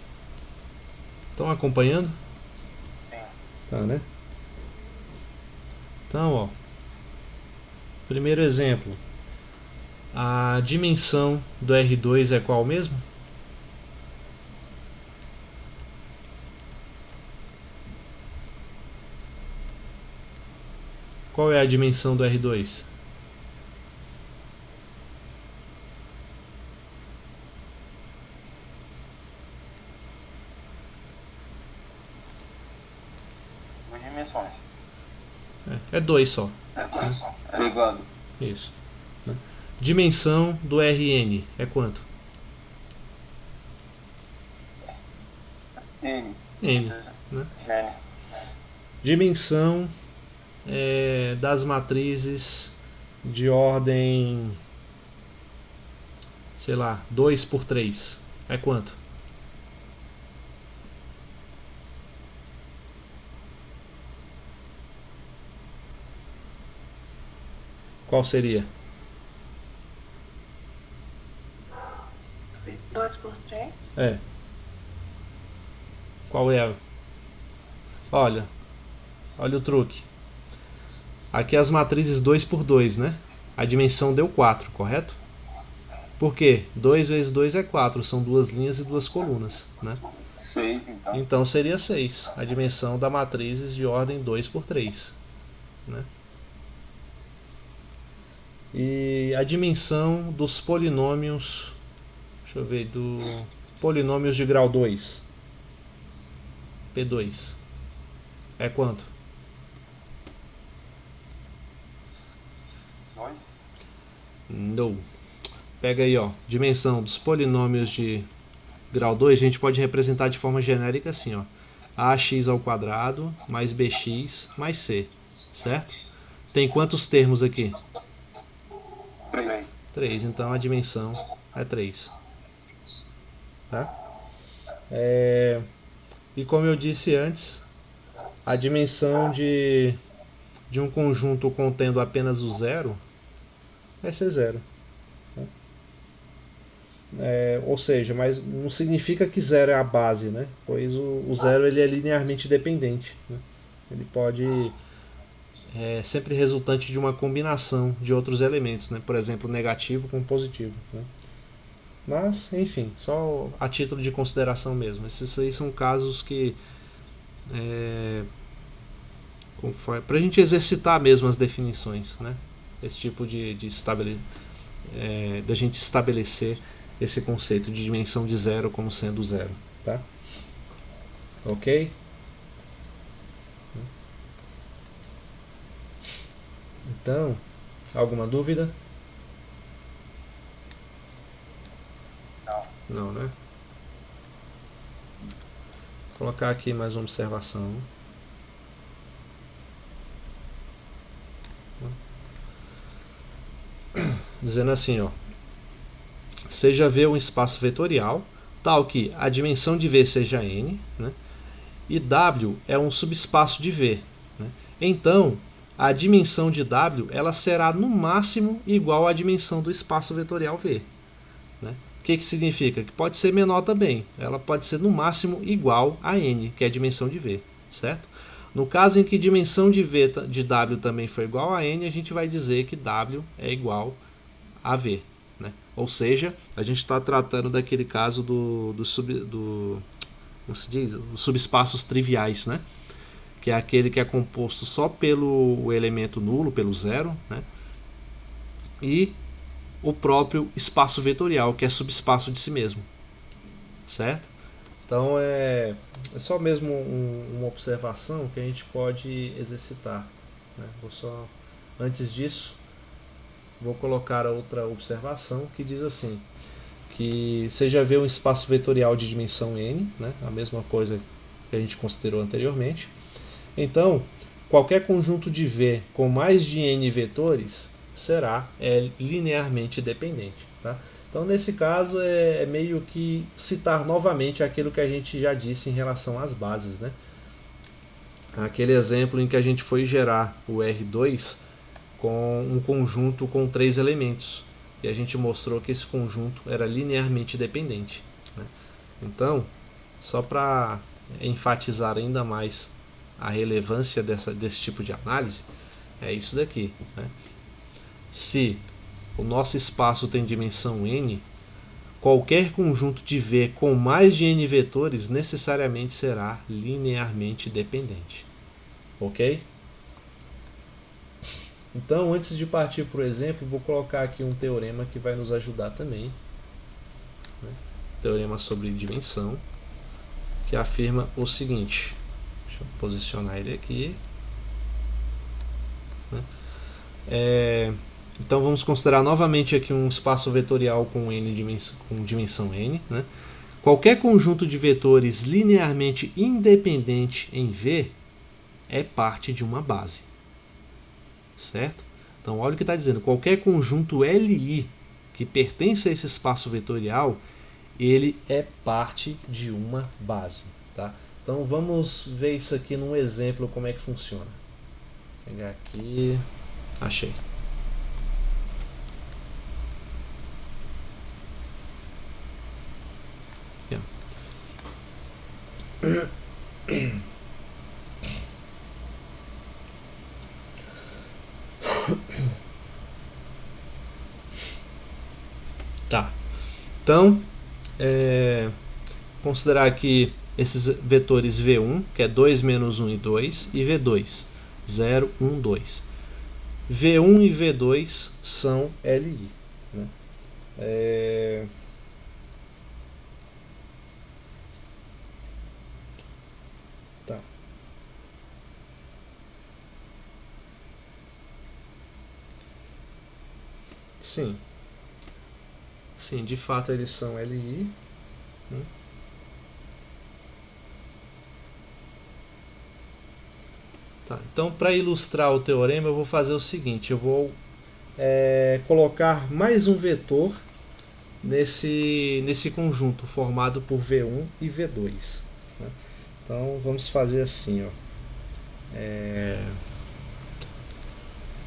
Estão acompanhando? Tá, né? Então, ó. Primeiro exemplo. A dimensão do R2 é qual mesmo? Qual é a dimensão do R2? Duas dimensões. É 2 só. Pegando. Isso. Dimensão do Rn é quanto? N. N. Né? N. Dimensão das matrizes de ordem, sei lá, 2 por 3 é quanto? Qual seria? 2 por 3? É. Qual é? Olha o truque. Aqui as matrizes 2 por 2, né? A dimensão deu 4, correto? Por quê? 2 vezes 2 é 4, são duas linhas e duas colunas, né? 6, então. Então seria 6, a dimensão da matrizes de ordem 2 por 3, né? E a dimensão dos polinômios, deixa eu ver, do polinômios de grau 2, P2, é quanto? 2. Não. Pega aí, ó, dimensão dos polinômios de grau 2, a gente pode representar de forma genérica assim, ó, ax ao quadrado mais bx mais c, certo? Tem quantos termos aqui? 3. 3, então a dimensão é 3. Tá? E como eu disse antes, a dimensão de um conjunto contendo apenas o zero vai ser 0. Ou seja, mas não significa que 0 é a base, né? Pois o 0 ele é linearmente dependente, né? Ele pode sempre resultante de uma combinação de outros elementos, né? Por exemplo, negativo com positivo, né? Mas, enfim, só a título de consideração mesmo. Esses aí são casos que para a gente exercitar mesmo as definições, né? Esse tipo da gente estabelecer esse conceito de dimensão de zero como sendo zero, tá? Ok? Então, alguma dúvida? Não, né? Vou colocar aqui mais uma observação. Dizendo assim, ó, seja V um espaço vetorial, tal que a dimensão de V seja n, né? E W é um subespaço de V, né? Então, a dimensão de W ela será no máximo igual à dimensão do espaço vetorial V, né? O que significa? Que pode ser menor também. Ela pode ser no máximo igual a n, que é a dimensão de V, certo? No caso em que dimensão de W também for igual a n, a gente vai dizer que W é igual a V, né? Ou seja, a gente está tratando daquele caso como se diz? Os subespaços triviais, né? que é aquele que é composto só pelo elemento nulo, pelo zero, né? E o próprio espaço vetorial, que é subespaço de si mesmo, certo? Então é só mesmo uma observação que a gente pode exercitar, né? Antes disso, vou colocar outra observação que diz assim, que você já vê um espaço vetorial de dimensão n, né? A mesma coisa que a gente considerou anteriormente. Então, qualquer conjunto de V com mais de n vetores será linearmente dependente. Tá? Então, nesse caso, é meio que citar novamente aquilo que a gente já disse em relação às bases. Né? Aquele exemplo em que a gente foi gerar o R2 com um conjunto com 3 elementos. E a gente mostrou que esse conjunto era linearmente dependente. Né? Então, só para enfatizar ainda mais a relevância desse tipo de análise, é isso daqui. Né? Se o nosso espaço tem dimensão n, qualquer conjunto de V com mais de n vetores necessariamente será linearmente dependente. Ok? Então, antes de partir para o exemplo, vou colocar aqui um teorema que vai nos ajudar também. Né? Teorema sobre dimensão, que afirma o seguinte. Deixa eu posicionar ele aqui. Né? Então vamos considerar novamente aqui um espaço vetorial com dimensão n. Né? Qualquer conjunto de vetores linearmente independente em V é parte de uma base. Certo? Então olha o que está dizendo. Qualquer conjunto Li que pertence a esse espaço vetorial, ele é parte de uma base. Tá? Então vamos ver isso aqui num exemplo, como é que funciona. Vou pegar aqui. Achei. Tá. Então, considerar aqui esses vetores V1, que é 2, menos 1 e 2, e V2, 0, 1, 2. V1 e V2 são Li. Né? Tá. Sim. Sim, de fato eles são Li. Né? Tá, então, para ilustrar o teorema, eu vou fazer o seguinte: eu vou colocar mais um vetor nesse conjunto formado por V1 e V2. Né? Então, vamos fazer assim. Ó.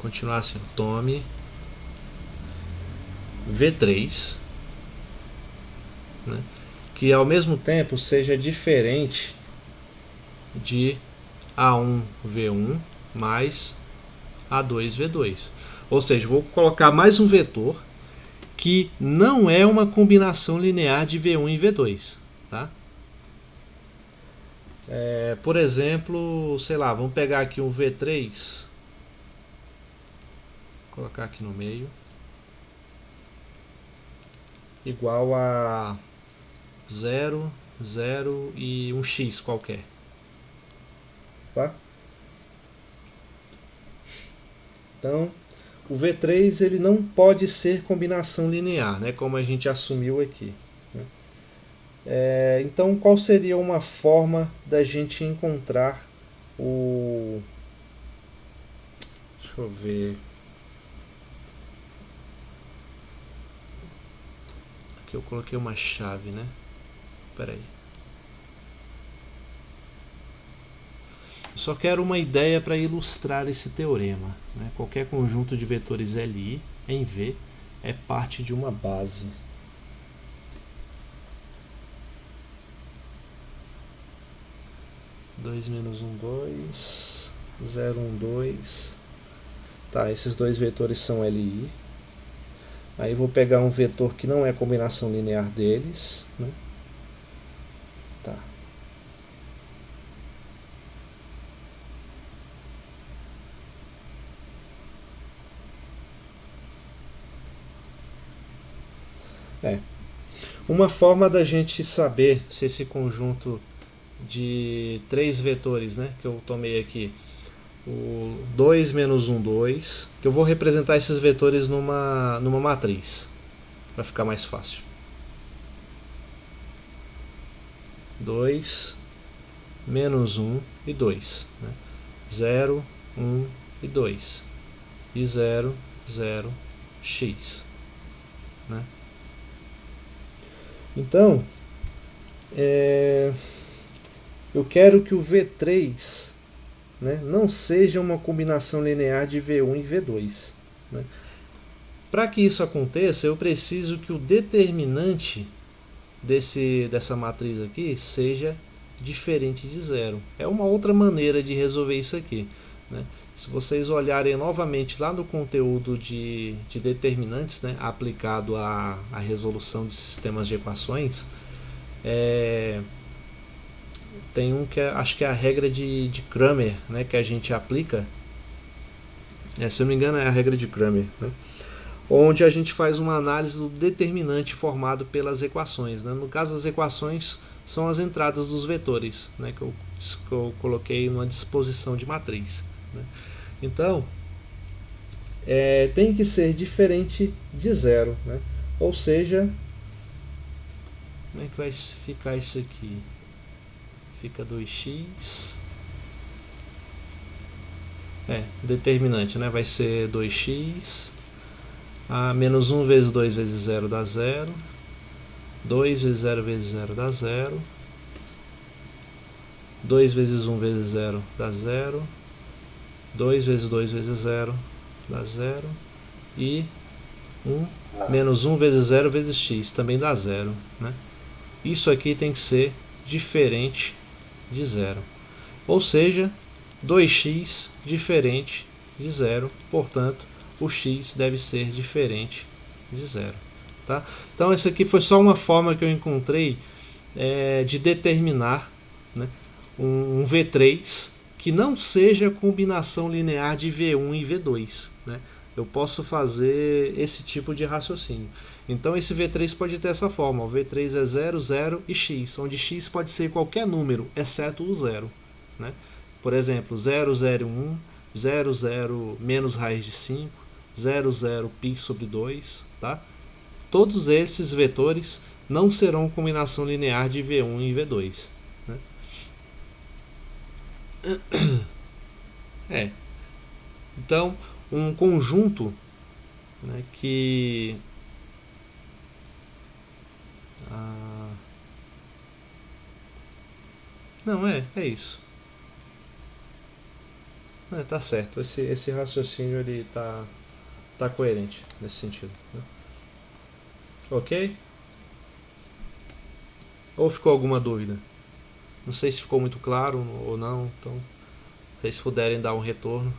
Continuar assim: tome V3, né? Que ao mesmo tempo seja diferente de A1V1 mais A2V2. Ou seja, vou colocar mais um vetor que não é uma combinação linear de V1 e V2. Tá? Por exemplo, sei lá, vamos pegar aqui um V3. Vou colocar aqui no meio. Igual a 0, 0 e um x qualquer. Tá? Então, o V3 ele não pode ser combinação linear, né, como a gente assumiu aqui. Né? Então, qual seria uma forma da gente encontrar o... Deixa eu ver... Aqui eu coloquei uma chave, né? Espera aí. Só quero uma ideia para ilustrar esse teorema. Né? Qualquer conjunto de vetores Li em V é parte de uma base. Dois menos 1, 2, 0, 1, 2. Tá, esses dois vetores são Li. Aí vou pegar um vetor que não é combinação linear deles. Né? Tá. É. Uma forma da gente saber se esse conjunto de 3 vetores, né, que eu tomei aqui, o 2 menos 1, 2, que eu vou representar esses vetores numa matriz, para ficar mais fácil. 2, menos 1 e 2. Né? 0, 1 e 2. E 0, 0, x. Né? Então, eu quero que o V3, né, não seja uma combinação linear de V1 e V2. Né? Para que isso aconteça, eu preciso que o determinante dessa matriz aqui seja diferente de zero. É uma outra maneira de resolver isso aqui. Né? Se vocês olharem novamente lá no conteúdo de determinantes, né, aplicado à resolução de sistemas de equações, tem um que acho que é a regra de Cramer, né, que a gente aplica. Se eu não me engano é a regra de Cramer, né, onde a gente faz uma análise do determinante formado pelas equações. Né. No caso, as equações são as entradas dos vetores, né, que eu coloquei numa disposição de matriz. Né. Então, tem que ser diferente de zero. Né. Ou seja, como é que vai ficar isso aqui? Fica 2x. Determinante, né? Vai ser 2x. Menos 1 vezes 2 vezes 0 dá 0. 2 vezes 0 vezes 0 dá 0. 2 vezes 1 vezes 0 dá 0. 2 vezes 2 vezes 0 dá 0. E 1 menos 1 vezes 0 vezes x também dá 0. Né? Isso aqui tem que ser diferente de zero. Ou seja, 2x diferente de zero. Portanto, o x deve ser diferente de zero. Tá? Então, essa aqui foi só uma forma que eu encontrei de determinar, né, um V3 que não seja combinação linear de V1 e V2. Né? Eu posso fazer esse tipo de raciocínio. Então esse V3 pode ter essa forma. O V3 é 0, 0 e x, onde x pode ser qualquer número, exceto o 0. Né? Por exemplo, 0, 0, 1, 0, 0 menos raiz de 5, 0, 0 π sobre 2. Tá? Todos esses vetores não serão combinação linear de V1 e V2. Né? Então, um conjunto, né, que não, é isso. Tá certo. Esse raciocínio ele tá coerente nesse sentido. Né? Ok? Ou ficou alguma dúvida? Não sei se ficou muito claro ou não. Então, se vocês puderem dar um retorno.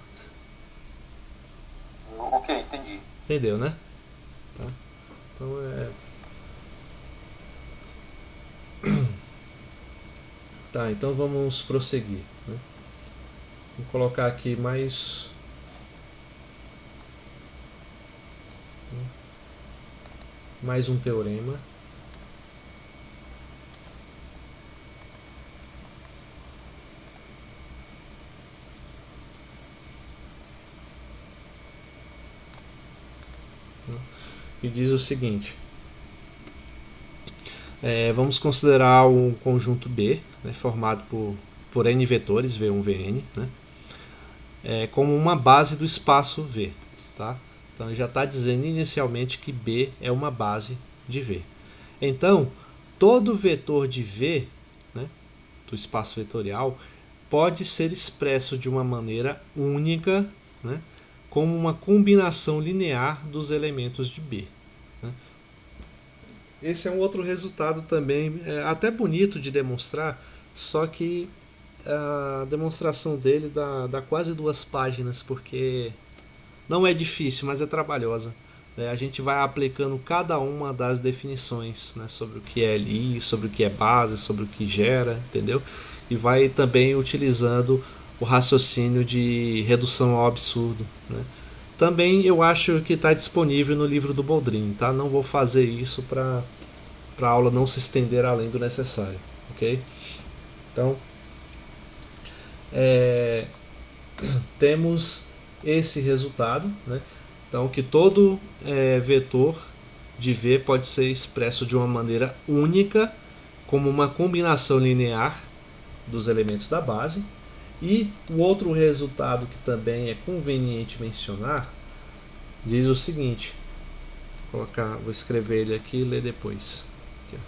Ok, entendi. Entendeu, né? Tá. Então Tá, então vamos prosseguir. Né? Vou colocar aqui mais um teorema. E diz o seguinte: vamos considerar um conjunto B, né, formado por n vetores, V1, Vn, né, como uma base do espaço V. Tá? Então já está dizendo inicialmente que B é uma base de V. Então, todo vetor de V, né, do espaço vetorial, pode ser expresso de uma maneira única, né, como uma combinação linear dos elementos de B. Né? Esse é um outro resultado também, até bonito de demonstrar, só que a demonstração dele dá quase 2 páginas, porque não é difícil, mas é trabalhosa. Né? A gente vai aplicando cada uma das definições, né, sobre o que é LI, sobre o que é base, sobre o que gera, entendeu? E vai também utilizando o raciocínio de redução ao absurdo. Né? Também eu acho que está disponível no livro do Boldrin, tá? Não vou fazer isso para a aula não se estender além do necessário, ok? Então, temos esse resultado, né? Então, que todo vetor de V pode ser expresso de uma maneira única, como uma combinação linear dos elementos da base. E o outro resultado que também é conveniente mencionar diz o seguinte, vou escrever ele aqui e ler depois. Aqui,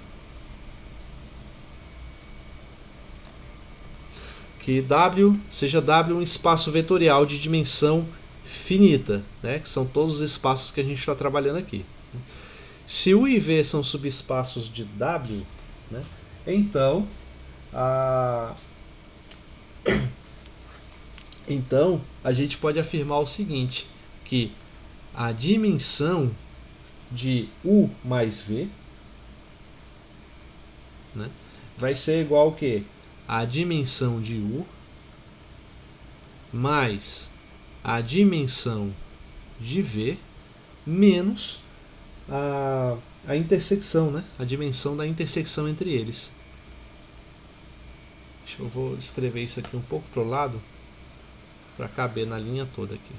que W seja W um espaço vetorial de dimensão finita, né? Que são todos os espaços que a gente está trabalhando aqui. Se U e V são subespaços de W, né? Então a gente pode afirmar o seguinte, que a dimensão de U mais V, né, vai ser igual ao quê? A dimensão de U mais a dimensão de V menos a intersecção, né? A dimensão da intersecção entre eles. Eu vou escrever isso aqui um pouco para o lado para caber na linha toda aqui.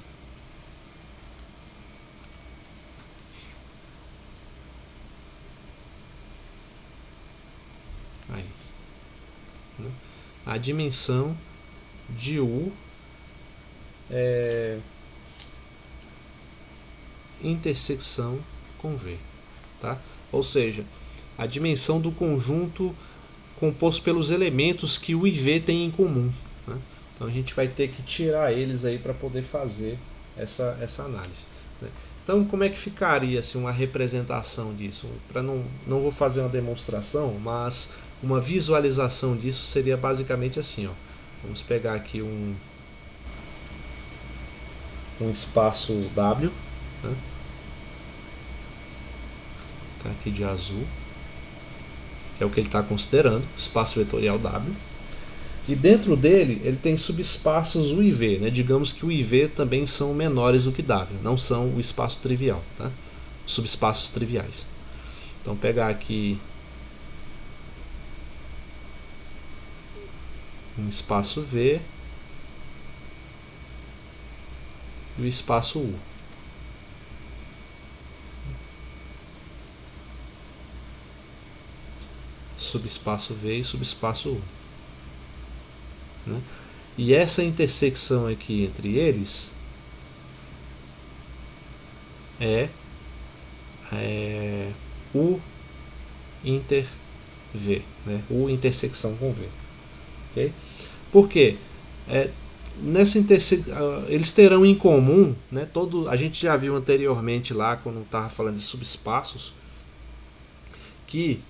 Aí, né? A dimensão de U intersecção com V, tá? Ou seja, a dimensão do conjunto composto pelos elementos que U e V têm em comum, né? Então a gente vai ter que tirar eles aí para poder fazer essa análise, né? Então como é que ficaria assim, uma representação disso? Não vou fazer uma demonstração, mas uma visualização disso seria basicamente assim, ó. Vamos pegar aqui um espaço W, né? Tá aqui de azul, que é o que ele está considerando, espaço vetorial W. E dentro dele, ele tem subespaços U e V, né? Digamos que U e V também são menores do que W, não são o espaço trivial, tá? Subespaços triviais. Então, pegar aqui um espaço V e o espaço U. Subespaço V e subespaço U, né? E essa intersecção aqui entre eles é U inter V, né? U intersecção com V, okay? Por quê? Eles terão em comum, né? A gente já viu anteriormente lá, quando estava falando de subespaços, que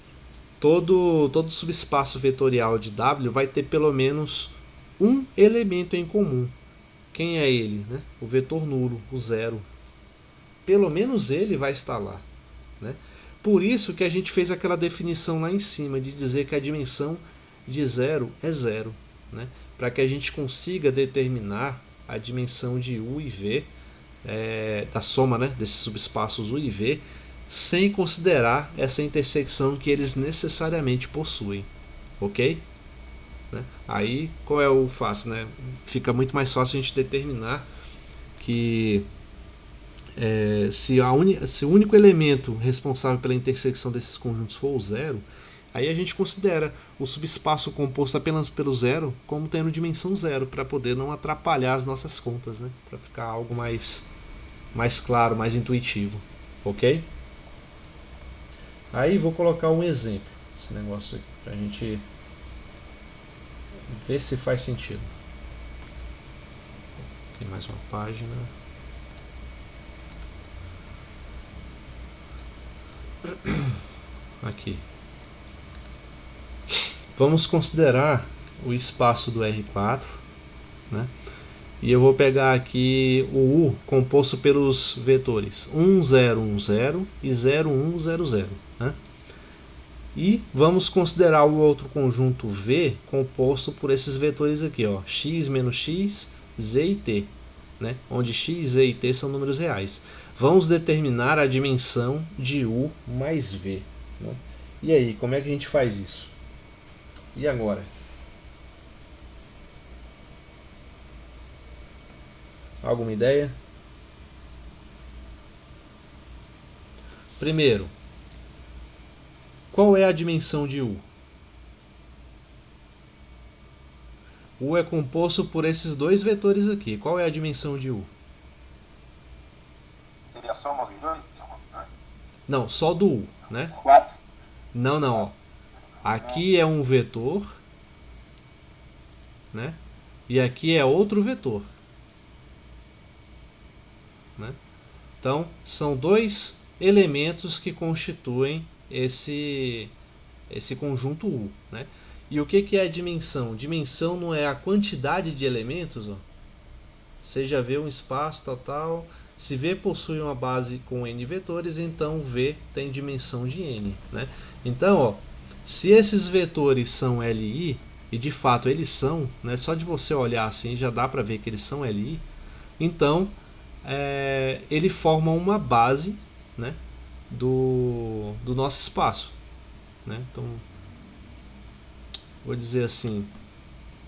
todo subespaço vetorial de W vai ter pelo menos um elemento em comum. Quem é ele? Né? O vetor nulo, o zero. Pelo menos ele vai estar lá, né? Por isso que a gente fez aquela definição lá em cima, de dizer que a dimensão de zero é zero, né? Para que a gente consiga determinar a dimensão de U e V, da soma, né, desses subespaços U e V, sem considerar essa intersecção que eles necessariamente possuem, ok? Né? Aí qual é o fácil, né? Fica muito mais fácil a gente determinar que se o único elemento responsável pela intersecção desses conjuntos for o zero, aí a gente considera o subespaço composto apenas pelo zero como tendo dimensão zero, para poder não atrapalhar as nossas contas, né? Para ficar algo mais claro, mais intuitivo, ok? Aí vou colocar um exemplo, esse negócio aqui, para a gente ver se faz sentido. Tem mais uma página. Aqui. Vamos considerar o espaço do R4, né? E eu vou pegar aqui o U composto pelos vetores 1, 0, 1, 0 e 0, 1, 0, 0. Né? E vamos considerar o outro conjunto V composto por esses vetores aqui, ó, x menos x, z e t. né? Onde x, z e t são números reais. Vamos determinar a dimensão de u mais v. Né? E aí, como é que a gente faz isso? E agora? Alguma ideia? Primeiro, qual é a dimensão de u? U é composto por esses dois vetores aqui. Qual é a dimensão de U? Seria a soma dos dois? Não, só do U, né? 4. Não, não. Ó. Aqui é um vetor, né? E aqui é outro vetor. Né? Então, são dois elementos que constituem esse conjunto U. Né? E o que é a dimensão? Dimensão não é a quantidade de elementos, ó. Você já vê um espaço tal. Se V possui uma base com n vetores, então V tem dimensão de n. Né? Então, ó, se esses vetores são Li, e de fato eles são, né, só de você olhar assim já dá para ver que eles são Li, então ele forma uma base, né, do nosso espaço. Né? Então, vou dizer assim,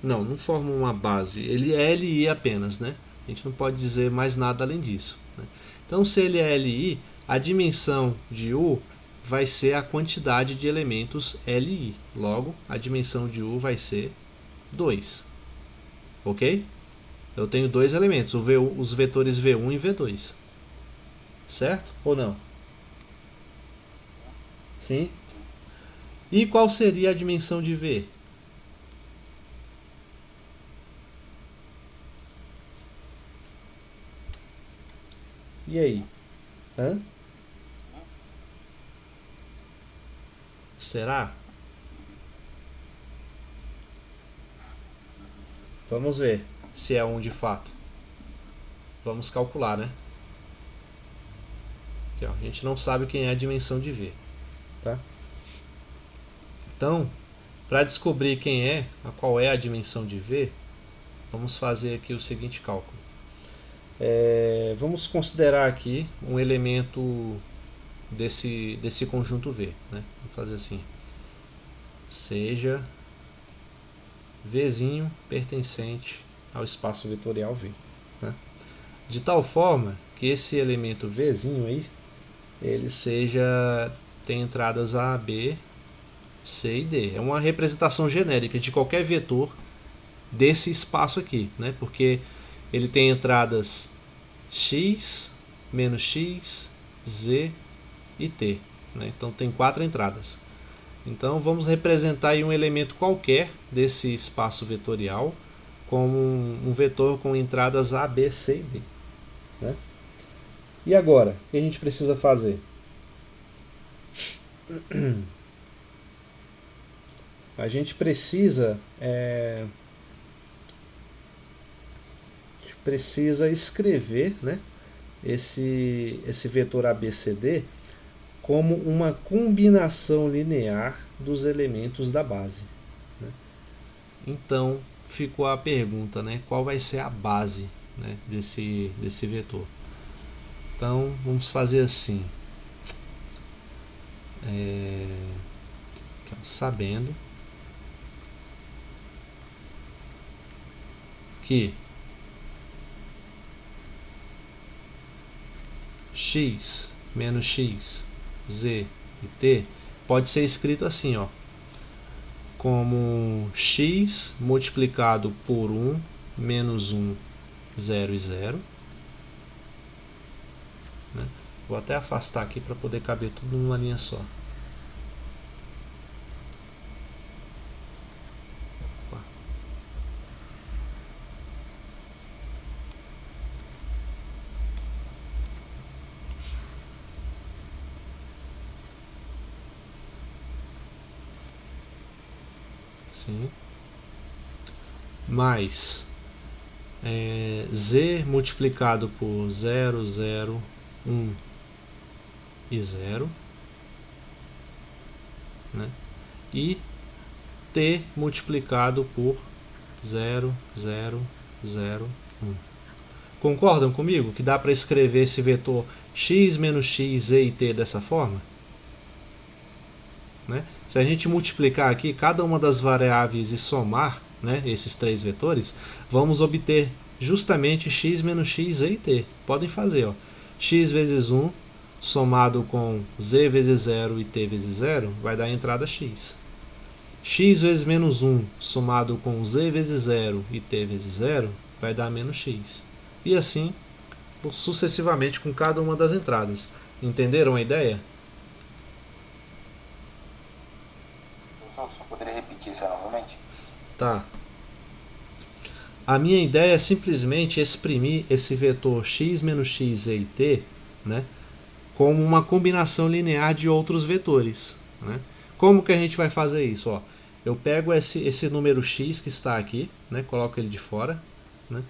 não forma uma base, ele é Li apenas, né? A gente não pode dizer mais nada além disso. Né? Então, se ele é Li, a dimensão de U vai ser a quantidade de elementos Li. Logo, a dimensão de U vai ser 2. Ok? Eu tenho dois elementos, os vetores V1 e V2. Certo ou não? Sim. E qual seria a dimensão de V? E aí? Hã? Será? Vamos ver se é 1 de fato. Vamos calcular, né? Aqui, ó, a gente não sabe quem é a dimensão de V. Tá? Então, para descobrir qual é a dimensão de V, vamos fazer aqui o seguinte cálculo. Vamos considerar aqui um elemento desse conjunto V. Né? Vamos fazer assim. Seja Vzinho pertencente ao espaço vetorial V. Né? De tal forma que esse elemento Vzinho aí, ele tem entradas A, B, C e D. É uma representação genérica de qualquer vetor desse espaço aqui, né? Porque ele tem entradas x, menos x, z e t. Né? Então tem 4 entradas. Então vamos representar aí um elemento qualquer desse espaço vetorial como um vetor com entradas A, B, C e D. Né? E agora, o que a gente precisa fazer? A gente precisa escrever, né, esse vetor ABCD como uma combinação linear dos elementos da base. Né? Então, ficou a pergunta, né, qual vai ser a base, né, desse vetor. Então, vamos fazer assim. Sabendo que x menos x, z e t pode ser escrito assim, ó, como x multiplicado por 1 menos 1, 0 e 0. Né? Vou até afastar aqui para poder caber tudo numa linha só. Sim. Mais z multiplicado por 0, 0, 1 e 0, né? E t multiplicado por 0, 0, 0, 1. Concordam comigo que dá para escrever esse vetor x menos x, z e t dessa forma? Né? Se a gente multiplicar aqui cada uma das variáveis e somar, né, esses três vetores, vamos obter justamente x menos x, z e t. Podem fazer, ó. X vezes 1 somado com z vezes 0 e t vezes 0 vai dar a entrada x. X vezes menos 1 somado com z vezes 0 e t vezes 0 vai dar menos x. E assim sucessivamente com cada uma das entradas. Entenderam a ideia? Só poderia repetir isso novamente? Tá. A minha ideia é simplesmente exprimir esse vetor x menos x, z e t, né, como uma combinação linear de outros vetores. Né? Como que a gente vai fazer isso? Ó, eu pego esse número x que está aqui, né, coloco ele de fora, né,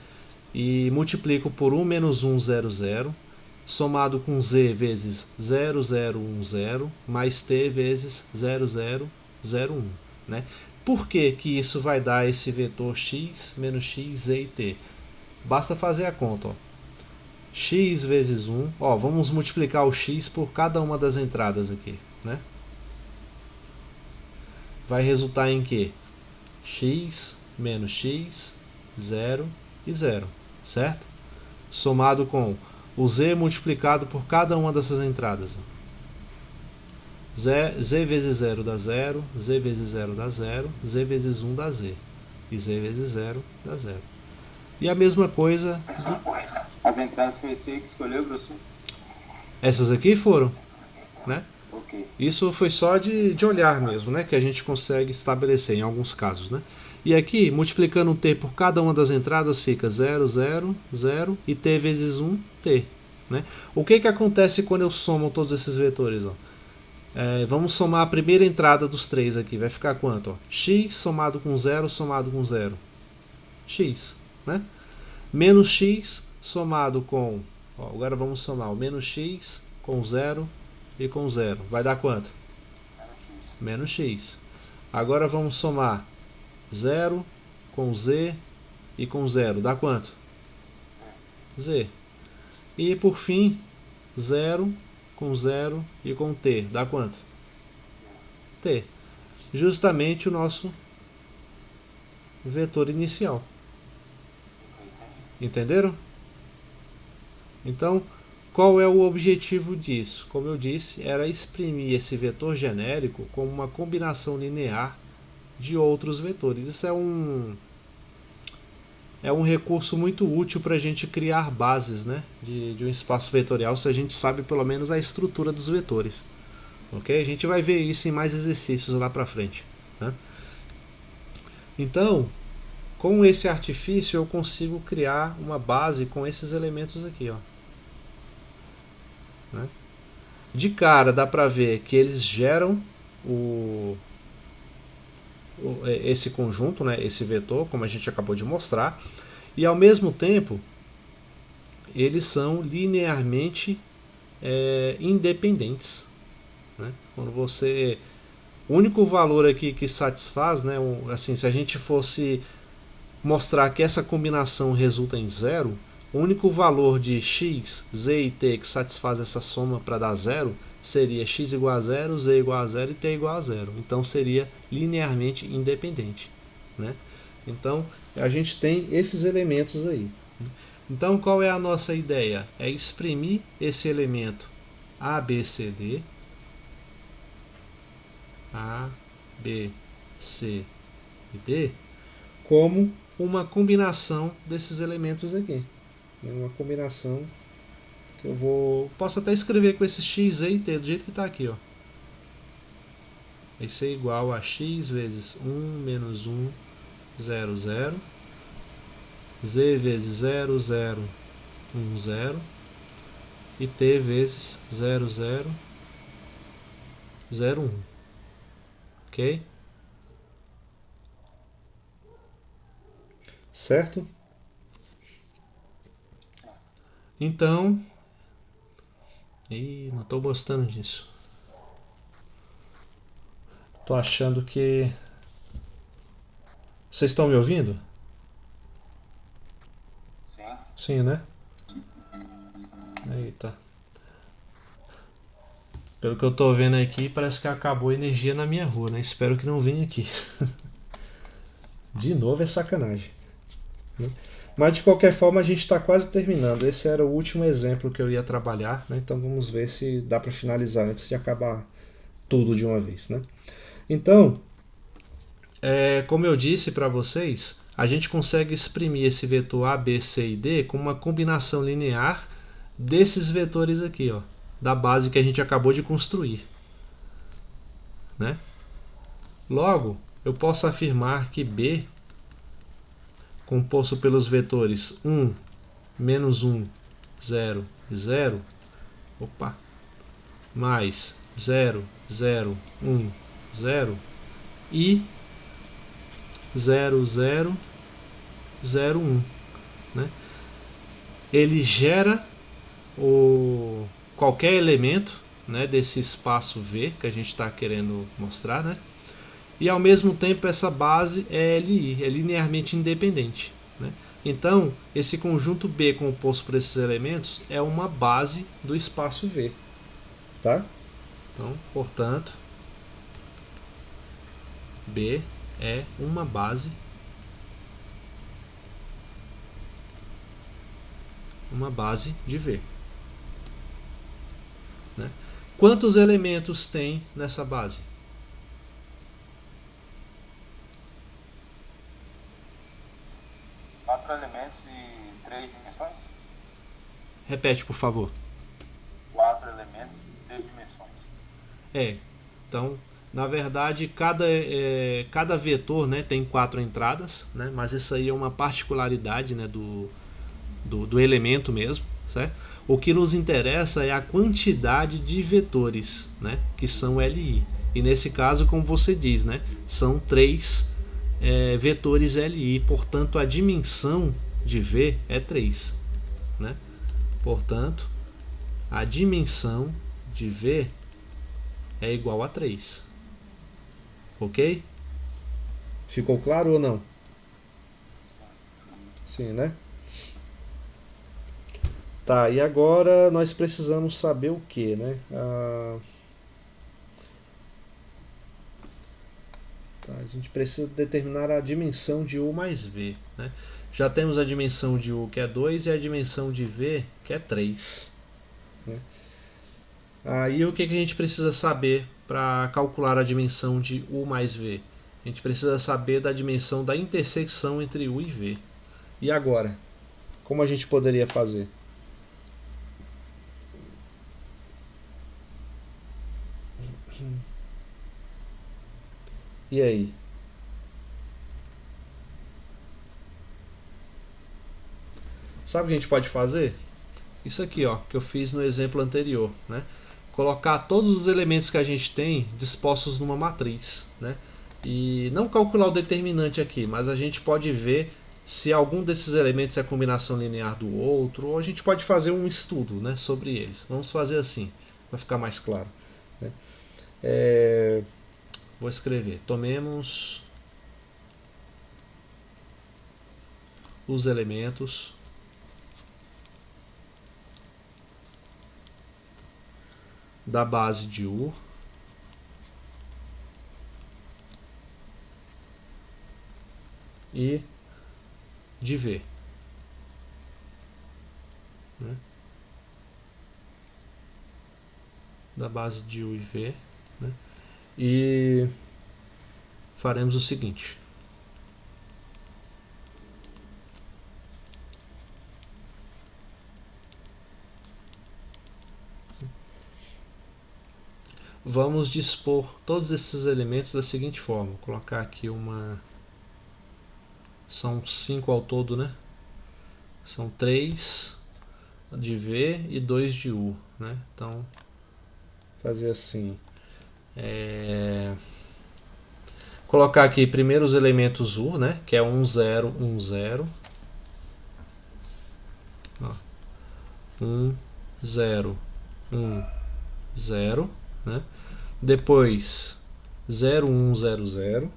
e multiplico por 1 menos 1, 0, 0, somado com z vezes 0, 0, 1, 0, mais t vezes 0, 0, 0, 1. Né? Por que que isso vai dar esse vetor x menos x, z e t? Basta fazer a conta. Ó. X vezes 1, ó, vamos multiplicar o x por cada uma das entradas aqui. Né? Vai resultar em que? X menos x, 0 e 0. Certo? Somado com o z multiplicado por cada uma dessas entradas. Z vezes 0 dá 0, z vezes 0 dá 0, z vezes 1 dá z. E z vezes 0 dá 0. E a mesma coisa... As entradas foi você que escolheu, professor? Essas aqui foram. Né? Okay. Isso foi só de olhar mesmo, né? Que a gente consegue estabelecer em alguns casos. Né? E aqui, multiplicando o t por cada uma das entradas, fica 0, 0, 0 e t vezes 1, t. Né? O que acontece quando eu somo todos esses vetores? Ó? Vamos somar a primeira entrada dos três aqui. Vai ficar quanto? Ó? X somado com 0 somado com 0. X. Né? Menos x somado com... Ó, agora vamos somar o menos x com 0 e com 0. Vai dar quanto? Menos x. Agora vamos somar 0 com z e com 0. Dá quanto? Z. E por fim, 0 com 0 e com t. Dá quanto? T. Justamente o nosso vetor inicial. Entenderam? Então, qual é o objetivo disso? Como eu disse, era exprimir esse vetor genérico como uma combinação linear de outros vetores. Isso é um recurso muito útil para a gente criar bases, né, de um espaço vetorial, se a gente sabe pelo menos a estrutura dos vetores. Ok? A gente vai ver isso em mais exercícios lá para frente. Né? Então, com esse artifício eu consigo criar uma base com esses elementos aqui. Ó. Né? De cara dá para ver que eles geram esse conjunto, né, esse vetor, como a gente acabou de mostrar, e ao mesmo tempo eles são linearmente independentes. Né? Quando você... O único valor aqui que satisfaz, né, assim, se a gente fosse mostrar que essa combinação resulta em zero, o único valor de x, z e t que satisfaz essa soma para dar zero seria x igual a 0, z igual a 0 e t igual a 0. Então seria linearmente independente. Né? Então a gente tem esses elementos aí. Então qual é a nossa ideia? É exprimir esse elemento A, B, C, D, A, B, C e D como uma combinação desses elementos aqui. Uma combinação que eu posso até escrever com esse x, z e t, do jeito que está aqui. Ó. Vai ser igual a x vezes 1 menos 1, 0, 0. Z vezes 0, 0, 1, 0. E t vezes 0, 0, 0, 1. Ok? Certo? Então... não estou gostando disso. Estou achando que... Vocês estão me ouvindo? Sim. Sim, né? Eita. Pelo que eu tô vendo aqui, parece que acabou a energia na minha rua, né? Espero que não venha aqui. De novo é sacanagem. Mas de qualquer forma a gente está quase terminando. Esse era o último exemplo que eu ia trabalhar, né? Então vamos ver se dá para finalizar antes de acabar tudo de uma vez, né? Então, como eu disse para vocês, a gente consegue exprimir esse vetor A, B, C e D com uma combinação linear desses vetores aqui, ó, da base que a gente acabou de construir, né? Logo, eu posso afirmar que B, composto pelos vetores 1, menos 1, 0 e 0, mais 0, 0, 1, 0 e 0, 0, 0, 1, né? Ele gera qualquer elemento, né, desse espaço V que a gente está querendo mostrar, né? E ao mesmo tempo essa base é LI, é linearmente independente, né? Então esse conjunto B composto por esses elementos é uma base do espaço V, tá? Então, portanto, B é uma base de V, né? Quantos elementos tem nessa base? Elementos e 3 dimensões? Repete, por favor. 4 elementos e 3 dimensões. Então, na verdade, cada vetor, né, tem 4 entradas, né, mas isso aí é uma particularidade, né, do elemento mesmo, certo? O que nos interessa é a quantidade de vetores, né, que são LI. E nesse caso, como você diz, né, são 3 vetores LI, portanto a dimensão de V é 3, né? Portanto, a dimensão de V é igual a 3. Ok? Ficou claro ou não? Sim, né? Tá, e agora nós precisamos saber o que, né? A gente precisa determinar a dimensão de U mais V, né? Já temos a dimensão de U, que é 2, e a dimensão de V, que é 3. Né? Aí o que a gente precisa saber para calcular a dimensão de U mais V? A gente precisa saber da dimensão da intersecção entre U e V. E agora? Como a gente poderia fazer? E aí? Sabe o que a gente pode fazer? Isso aqui, ó, que eu fiz no exemplo anterior, né? Colocar todos os elementos que a gente tem dispostos numa matriz, né? E não calcular o determinante aqui, mas a gente pode ver se algum desses elementos é combinação linear do outro, ou a gente pode fazer um estudo, né, sobre eles. Vamos fazer assim, vai ficar mais claro, né? Vou escrever. Tomemos os elementos da base de U e de V, né? Da base de U e V, né? E faremos o seguinte: vamos dispor todos esses elementos da seguinte forma. Vou colocar aqui são 5 ao todo, né? São 3 de V e 2 de U, né? Então, fazer assim. Colocar aqui primeiro os elementos U, né? Que é 1, 0, 1, 0. 1, 0, 1, 0, né? Depois 0, 1, 0, 0.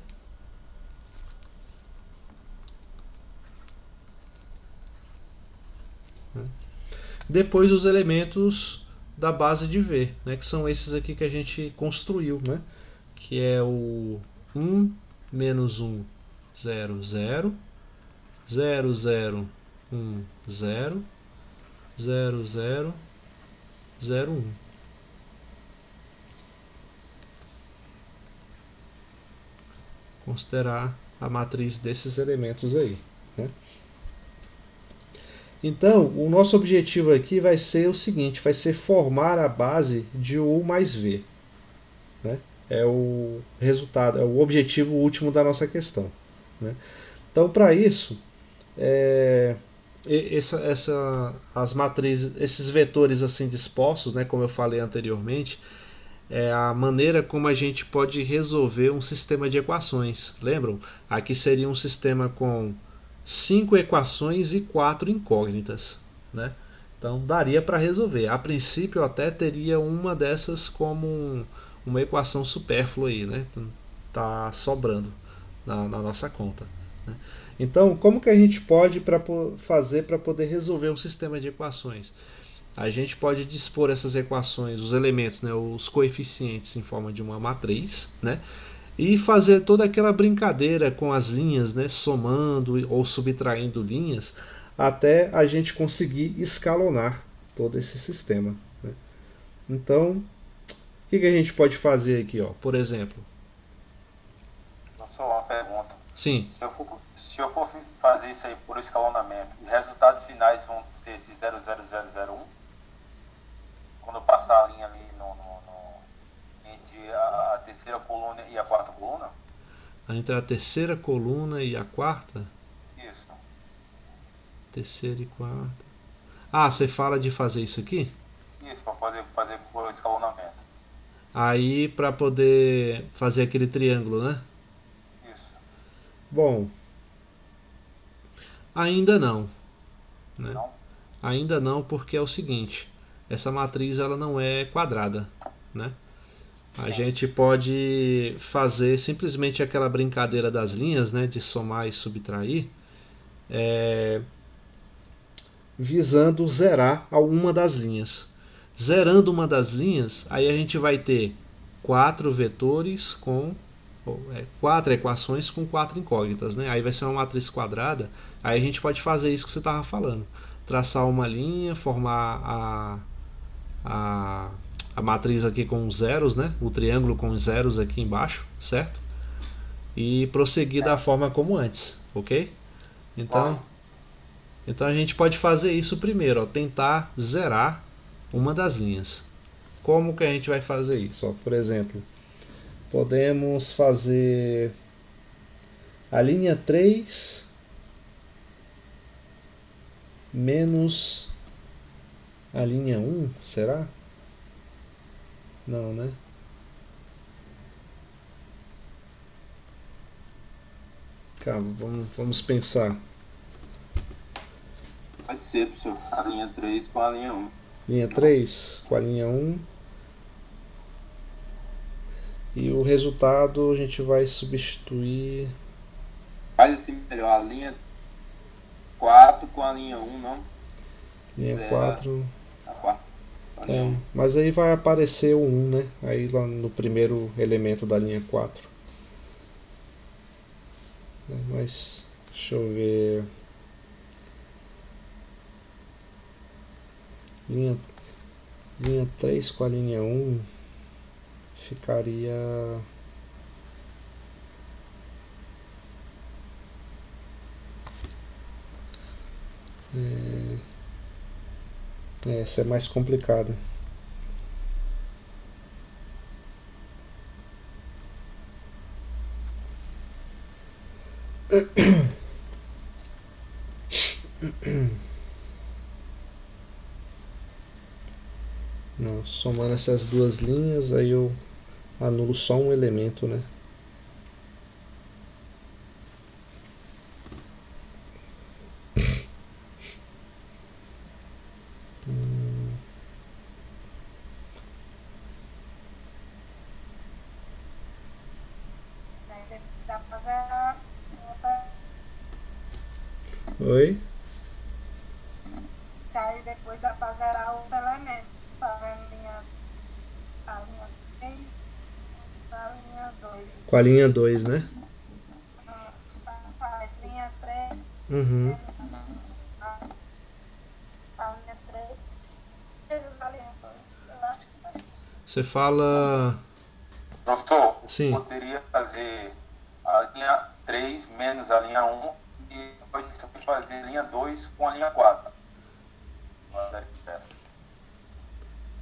depois os elementos da base de V, né, que são esses aqui que a gente construiu, né, que é o 1, menos 1, 0, 0, 0, 0, 1, 0, 0, 0, 0, 1. Considerar a matriz desses elementos aí, né? Então, o nosso objetivo aqui vai ser o seguinte, vai ser formar a base de U mais V, né? É o resultado, é o objetivo último da nossa questão, né? Então, para isso, as matrizes, esses vetores assim dispostos, né, como eu falei anteriormente, é a maneira como a gente pode resolver um sistema de equações. Lembram? Aqui seria um sistema com 5 equações e 4 incógnitas, né? Então daria para resolver. A princípio eu até teria uma dessas como uma equação supérflua aí, né? Tá sobrando na nossa conta, né? Então, como que a gente pode fazer para poder resolver um sistema de equações? A gente pode dispor essas equações, os elementos, né, os coeficientes em forma de uma matriz, né, e fazer toda aquela brincadeira com as linhas, né, somando ou subtraindo linhas, até a gente conseguir escalonar todo esse sistema, né. Então, o que a gente pode fazer aqui, ó? Por exemplo? Só uma pergunta. Sim. Se eu for fazer isso aí por escalonamento, os resultados finais vão ser esses 00001? Quando eu passar a linha ali entre a terceira coluna e a quarta coluna? Entre a terceira coluna e a quarta? Isso. Terceira e quarta. Ah, você fala de fazer isso aqui? Isso, para fazer por escalonamento. Aí para poder fazer aquele triângulo, né? Isso. Bom, ainda não, né? Não? Ainda não, porque é o seguinte, essa matriz ela não é quadrada, né? A gente pode fazer simplesmente aquela brincadeira das linhas, né, de somar e subtrair, visando zerar uma das linhas. Zerando uma das linhas, aí a gente vai ter 4 vetores com 4 equações com 4 incógnitas, né? Aí vai ser uma matriz quadrada. Aí a gente pode fazer isso que você estava falando, traçar uma linha, formar a matriz aqui com os zeros, né? O triângulo com os zeros aqui embaixo, certo? E prosseguir da forma como antes, ok? Então a gente pode fazer isso primeiro, ó, tentar zerar uma das linhas. Como que a gente vai fazer isso? Ó, por exemplo, podemos fazer a linha 3 menos a linha 1, será? Não, né? Calma, vamos pensar. Pode ser, professor. A linha 3 com a linha 1. Linha 3 com a linha 1. E o resultado a gente vai substituir... Faz assim melhor, a linha 4 com a linha 1, não? Linha 4... A 4. Mas aí vai aparecer o 1, né? Aí lá no primeiro elemento da linha 4. Mas, deixa eu ver... Linha 3 com a linha 1 ficaria... essa é mais complicada. Não, somando essas duas linhas, aí eu anulo só um elemento, né? Sai depois da fazer Com a linha 2, né? Faz linha 3, Uhum. a linha 3, eles a linha 2. Eu acho que vai. Você fala... Professor, você Sim. poderia fazer a linha 3 menos a linha 1 e depois você pode fazer a linha 2 com a linha 4.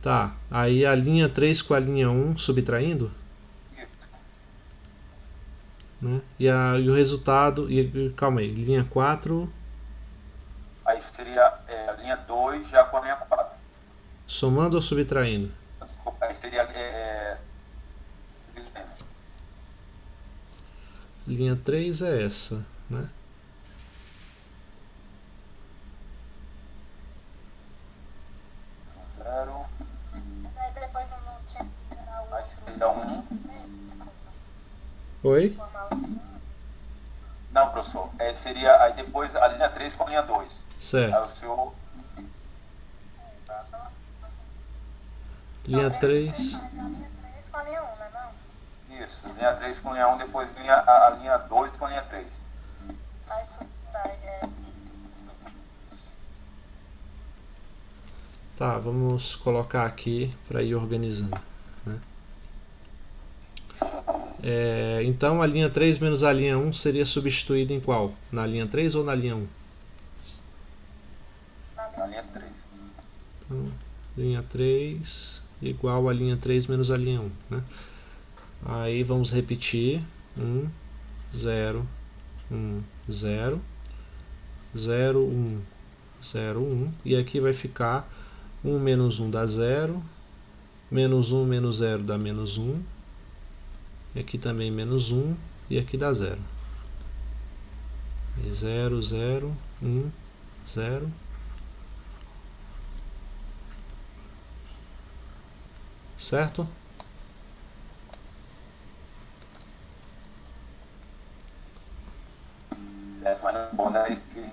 Tá. Aí a linha 3 com a linha 1 subtraindo, Isso. né? E o resultado... calma aí. Linha 4 Aí seria a linha 2 já com a linha 4. somando ou subtraindo? Desculpa, aí seria Linha 3 é essa, né? zero. Aí depois não tinha que tirar o Aí outro. seria 1. Oi? Não, professor. Seria aí depois a linha 3 com a linha 2. Certo. Aí o senhor. Linha Então, 3... a linha 3 com a linha 1, né? Não? Isso, linha 3 com a linha 1, depois a linha 2 com a linha 3. Aí subtrai, Tá, vamos colocar aqui para ir organizando, né? Então a linha 3 menos a linha 1 seria substituída em qual? Na linha 3 ou na linha 1? Na linha 3. Então, linha 3 igual a linha 3 menos a linha 1, né? Aí vamos repetir. 1, 0, 1, 0, 0, 1, 0, 1. E aqui vai ficar 1 menos 1 dá 0, menos 1 menos 0 dá menos 1, e aqui também menos 1, e aqui dá 0. 0, 0, 1, 0. Certo? Certo, mas não pode dar isso que.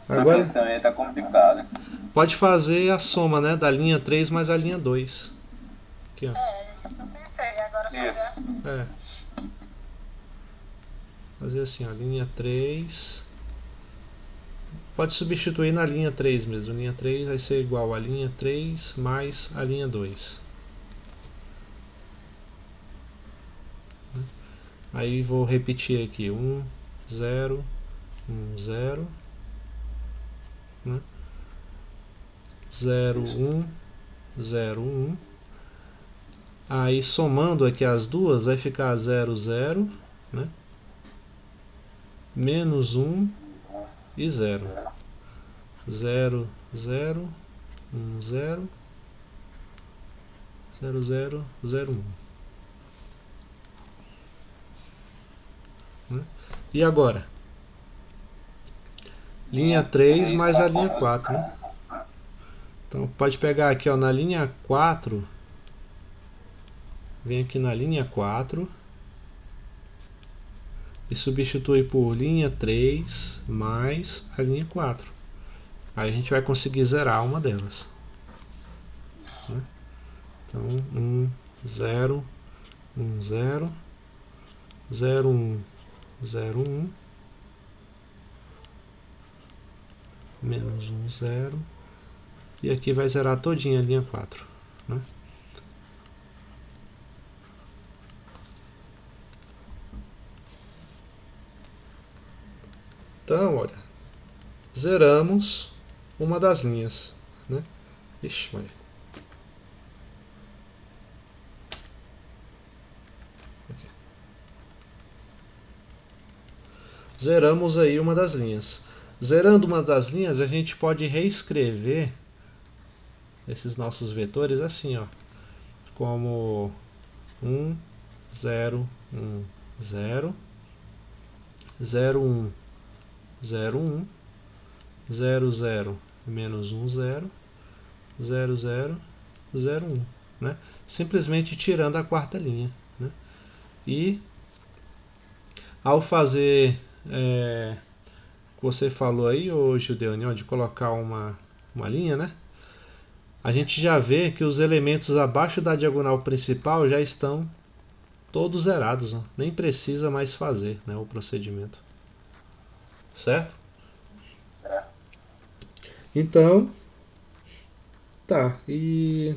Agora Essa também tá complicado. pode fazer a soma, né, da linha 3 mais a linha 2. Aqui, ó. isso que eu pensei. Agora fazer Isso. assim. Fazer assim, ó, linha 3. Pode substituir na linha 3 mesmo. Linha 3 vai ser igual a linha 3 mais a linha 2. Aí vou repetir aqui. 1, 0, 1, 0. 0, 1, 0, 1. Aí somando aqui as duas vai ficar 0, 0, né? Menos 1 e 0. 0, 0, 1, 0, 0, 0, 0, 1. E agora? Linha 3 mais a linha 4, né? Então pode pegar aqui, ó, na linha 4. Vem aqui na linha 4 e substitui por linha 3 mais a linha 4. Aí a gente vai conseguir zerar uma delas, né? Então 1, 0, 1, 0, 0, 1, 0, 1, menos 1, 0, e aqui vai zerar todinha a linha 4, né? Então, olha, zeramos uma das linhas, né? Ixi, Maria. Aqui. Zeramos aí uma das linhas. Zerando uma das linhas, a gente pode reescrever esses nossos vetores assim, ó, como 1, 0, 1, 0, 0, 1, 0, 1, 0, 0, menos 1, 0, 0, 0, 0, 1, né? Simplesmente tirando a quarta linha, né? E ao fazer você falou aí, ô Gideone, de colocar uma linha, né? a gente já vê que os elementos abaixo da diagonal principal já estão todos zerados, ó. Nem precisa mais fazer, né, o procedimento. Certo? Certo. Então, tá, e...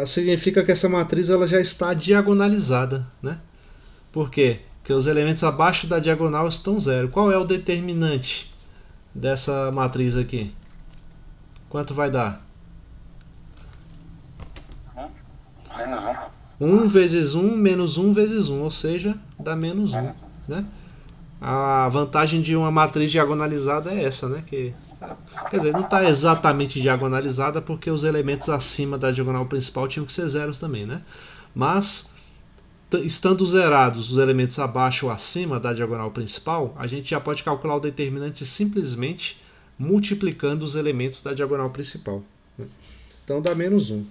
significa que essa matriz ela já está diagonalizada, né? Por quê? Porque os elementos abaixo da diagonal estão zero. Qual é o determinante dessa matriz aqui? Quanto vai dar? Menos 1 vezes 1 menos 1 vezes 1, ou seja, dá menos 1, né? A vantagem de uma matriz diagonalizada é essa, né? Quer dizer, não está exatamente diagonalizada porque os elementos acima da diagonal principal tinham que ser zeros também, né? Mas, estando zerados os elementos abaixo ou acima da diagonal principal, a gente já pode calcular o determinante simplesmente multiplicando os elementos da diagonal principal, né? Então dá menos 1.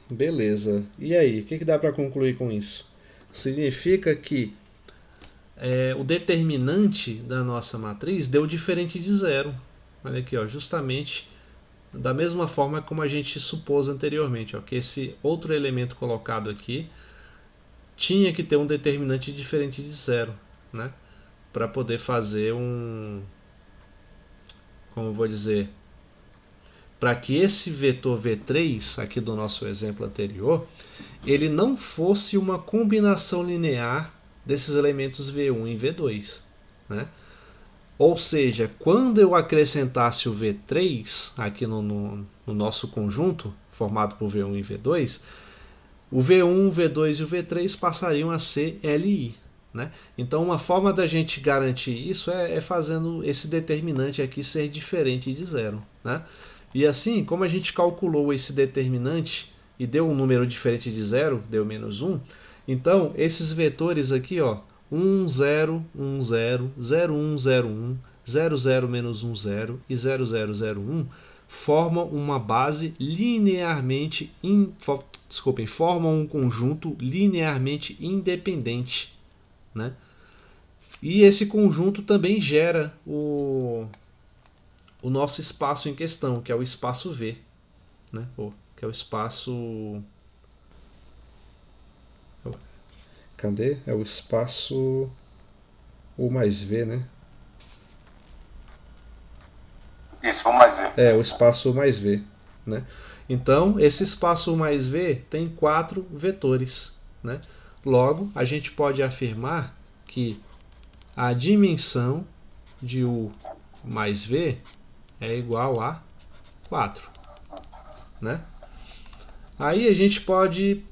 Beleza. E aí, o que dá para concluir com isso? Significa que o determinante da nossa matriz deu diferente de zero. Olha aqui, ó, justamente da mesma forma como a gente supôs anteriormente, ó, que esse outro elemento colocado aqui tinha que ter um determinante diferente de zero, né? Para poder fazer como eu vou dizer, para que esse vetor V3, aqui do nosso exemplo anterior, ele não fosse uma combinação linear desses elementos V1 e V2, né? Ou seja, quando eu acrescentasse o V3 aqui no nosso conjunto, formado por V1 e V2, o V1, o V2 e o V3 passariam a ser LI, né? Então, uma forma da gente garantir isso é fazendo esse determinante aqui ser diferente de zero, né? E assim, como a gente calculou esse determinante e deu um número diferente de zero, deu menos 1, então esses vetores aqui, ó, 1, 0, 1, 0, 0, 1, 0, 1, 0, 0, menos 1, 0 e 0, 0, 0, 1 formam uma base linearmente, formam um conjunto linearmente independente, né? E esse conjunto também gera o nosso espaço em questão, que é o espaço V, né? Que é o espaço... Cadê? É o espaço U mais V, né? Isso, U mais V. O espaço U mais V, né? Então, esse espaço U mais V tem 4 vetores, né? Logo, a gente pode afirmar que a dimensão de U mais V é igual a 4, né? Aí a gente pode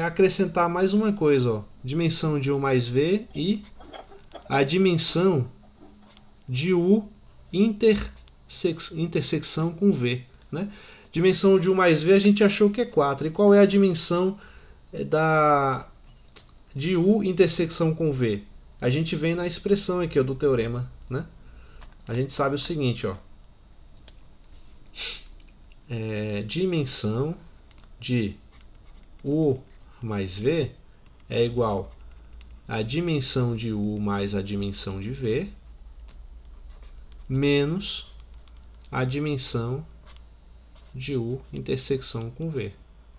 acrescentar mais uma coisa, ó. Dimensão de U mais V e a dimensão de U intersecção com V, né? Dimensão de U mais V a gente achou que é 4. E qual é a dimensão de U intersecção com V? A gente vem na expressão aqui, ó, do teorema, né? A gente sabe o seguinte, ó. Dimensão de U mais V é igual a dimensão de U mais a dimensão de V menos a dimensão de U intersecção com V,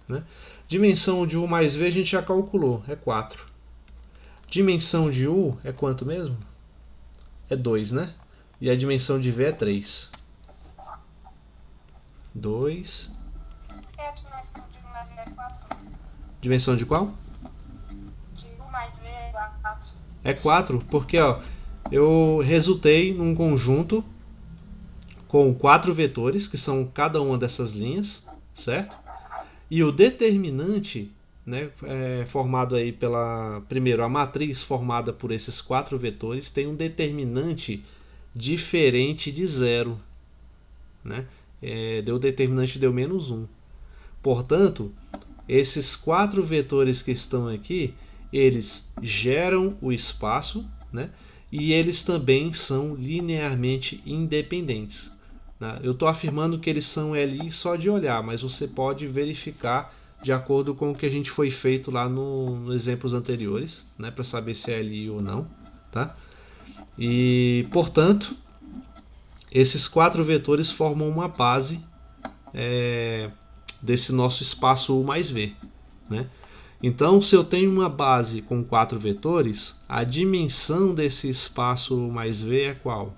né? Dimensão de U mais V a gente já calculou, é 4. Dimensão de U é quanto mesmo? É 2, né? E a dimensão de V é 3. 2. A dimensão de U mais V é 4. Dimensão de qual? De U mais V é igual a 4. É 4, porque ó, eu resultei num conjunto com 4 vetores, que são cada uma dessas linhas, certo? E o determinante, né, formado aí primeiro, a matriz formada por esses 4 vetores tem um determinante diferente de zero, né? O determinante deu menos 1. Portanto, esses 4 vetores que estão aqui, eles geram o espaço, né? E eles também são linearmente independentes, né? Eu estou afirmando que eles são LI só de olhar, mas você pode verificar de acordo com o que a gente foi feito lá nos exemplos anteriores, né? Para saber se é LI ou não, tá? E, portanto, esses 4 vetores formam uma base desse nosso espaço U mais V, né? Então, se eu tenho uma base com 4 vetores, a dimensão desse espaço U mais V é qual?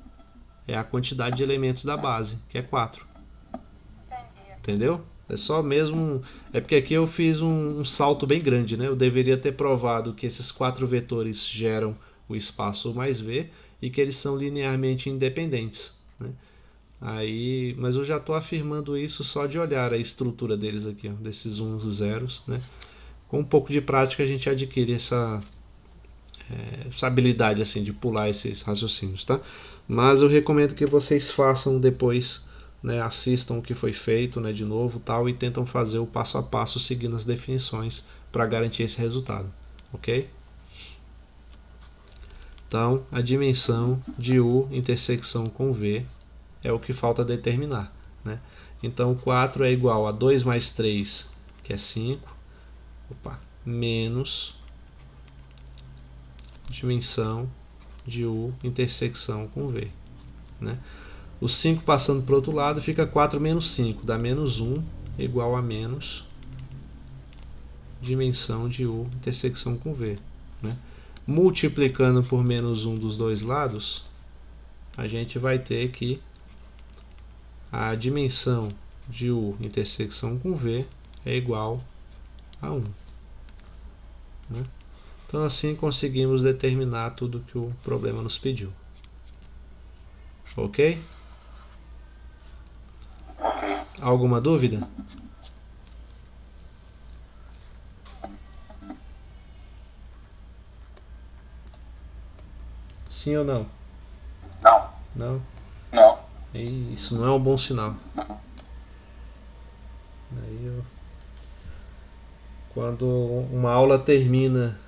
É a quantidade de elementos da base, que é 4. Entendeu? É só mesmo... É porque aqui eu fiz um salto bem grande, né? Eu deveria ter provado que esses 4 vetores geram o espaço U mais V e que eles são linearmente independentes, né? Aí, mas eu já estou afirmando isso só de olhar a estrutura deles aqui, ó, desses uns e zeros, né? Com um pouco de prática a gente adquire essa habilidade assim de pular esses raciocínios, tá? Mas eu recomendo que vocês façam depois, né, assistam o que foi feito, né, de novo, tal, e tentam fazer o passo a passo seguindo as definições para garantir esse resultado, ok? Então, a dimensão de U intersecção com V é o que falta determinar, né? Então, 4 é igual a 2 mais 3, que é 5, menos dimensão de U intersecção com V, né? O 5 passando para o outro lado fica 4 menos 5, dá menos 1, igual a menos dimensão de U intersecção com V, né? Multiplicando por menos 1 dos dois lados, a gente vai ter que a dimensão de U intersecção com V é igual a 1, né? Então assim conseguimos determinar tudo que o problema nos pediu. Ok? Alguma dúvida? Sim ou não? Não. Não? Não. Isso não é um bom sinal. Quando uma aula termina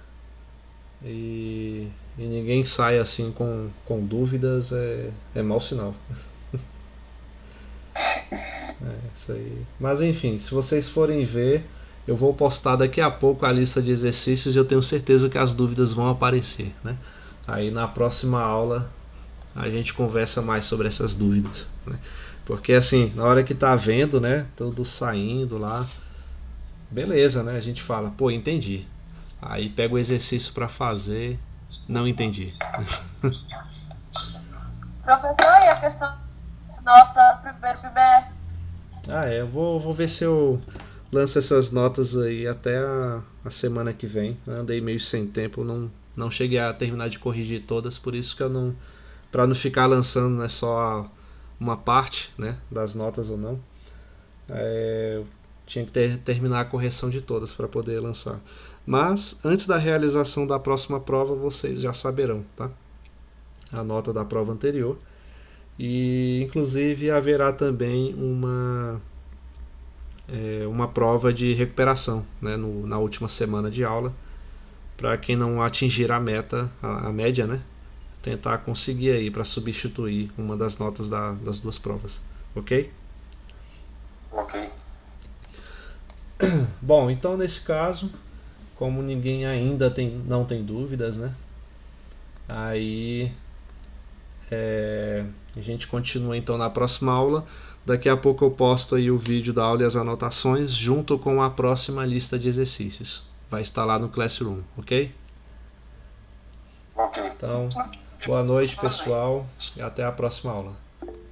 e ninguém sai assim com dúvidas, é mau sinal. Isso aí. Mas enfim, se vocês forem ver, eu vou postar daqui a pouco a lista de exercícios e eu tenho certeza que as dúvidas vão aparecer, né? Aí na próxima aula a gente conversa mais sobre essas dúvidas, né? Porque assim, na hora que tá vendo, né, tudo saindo lá, beleza, né? A gente fala, pô, entendi. Aí pega o exercício para fazer, não entendi. Professor, e a questão de nota do primeiro bimestre? Eu vou ver se eu lanço essas notas aí até a semana que vem. Andei meio sem tempo, não cheguei a terminar de corrigir todas, por isso que eu não... Para não ficar lançando, né, só uma parte, né, das notas ou não, eu tinha que terminar a correção de todas para poder lançar. Mas antes da realização da próxima prova, vocês já saberão, tá? A nota da prova anterior. E inclusive haverá também uma prova de recuperação, né, na última semana de aula, para quem não atingir a meta, a média, né, tentar conseguir aí para substituir uma das notas das duas provas, ok? Ok. Bom, então nesse caso, como ninguém ainda não tem dúvidas, né, aí a gente continua então na próxima aula. Daqui a pouco eu posto aí o vídeo da aula e as anotações junto com a próxima lista de exercícios. Vai estar lá no Classroom, ok? Ok. Então, boa noite, pessoal, e até a próxima aula.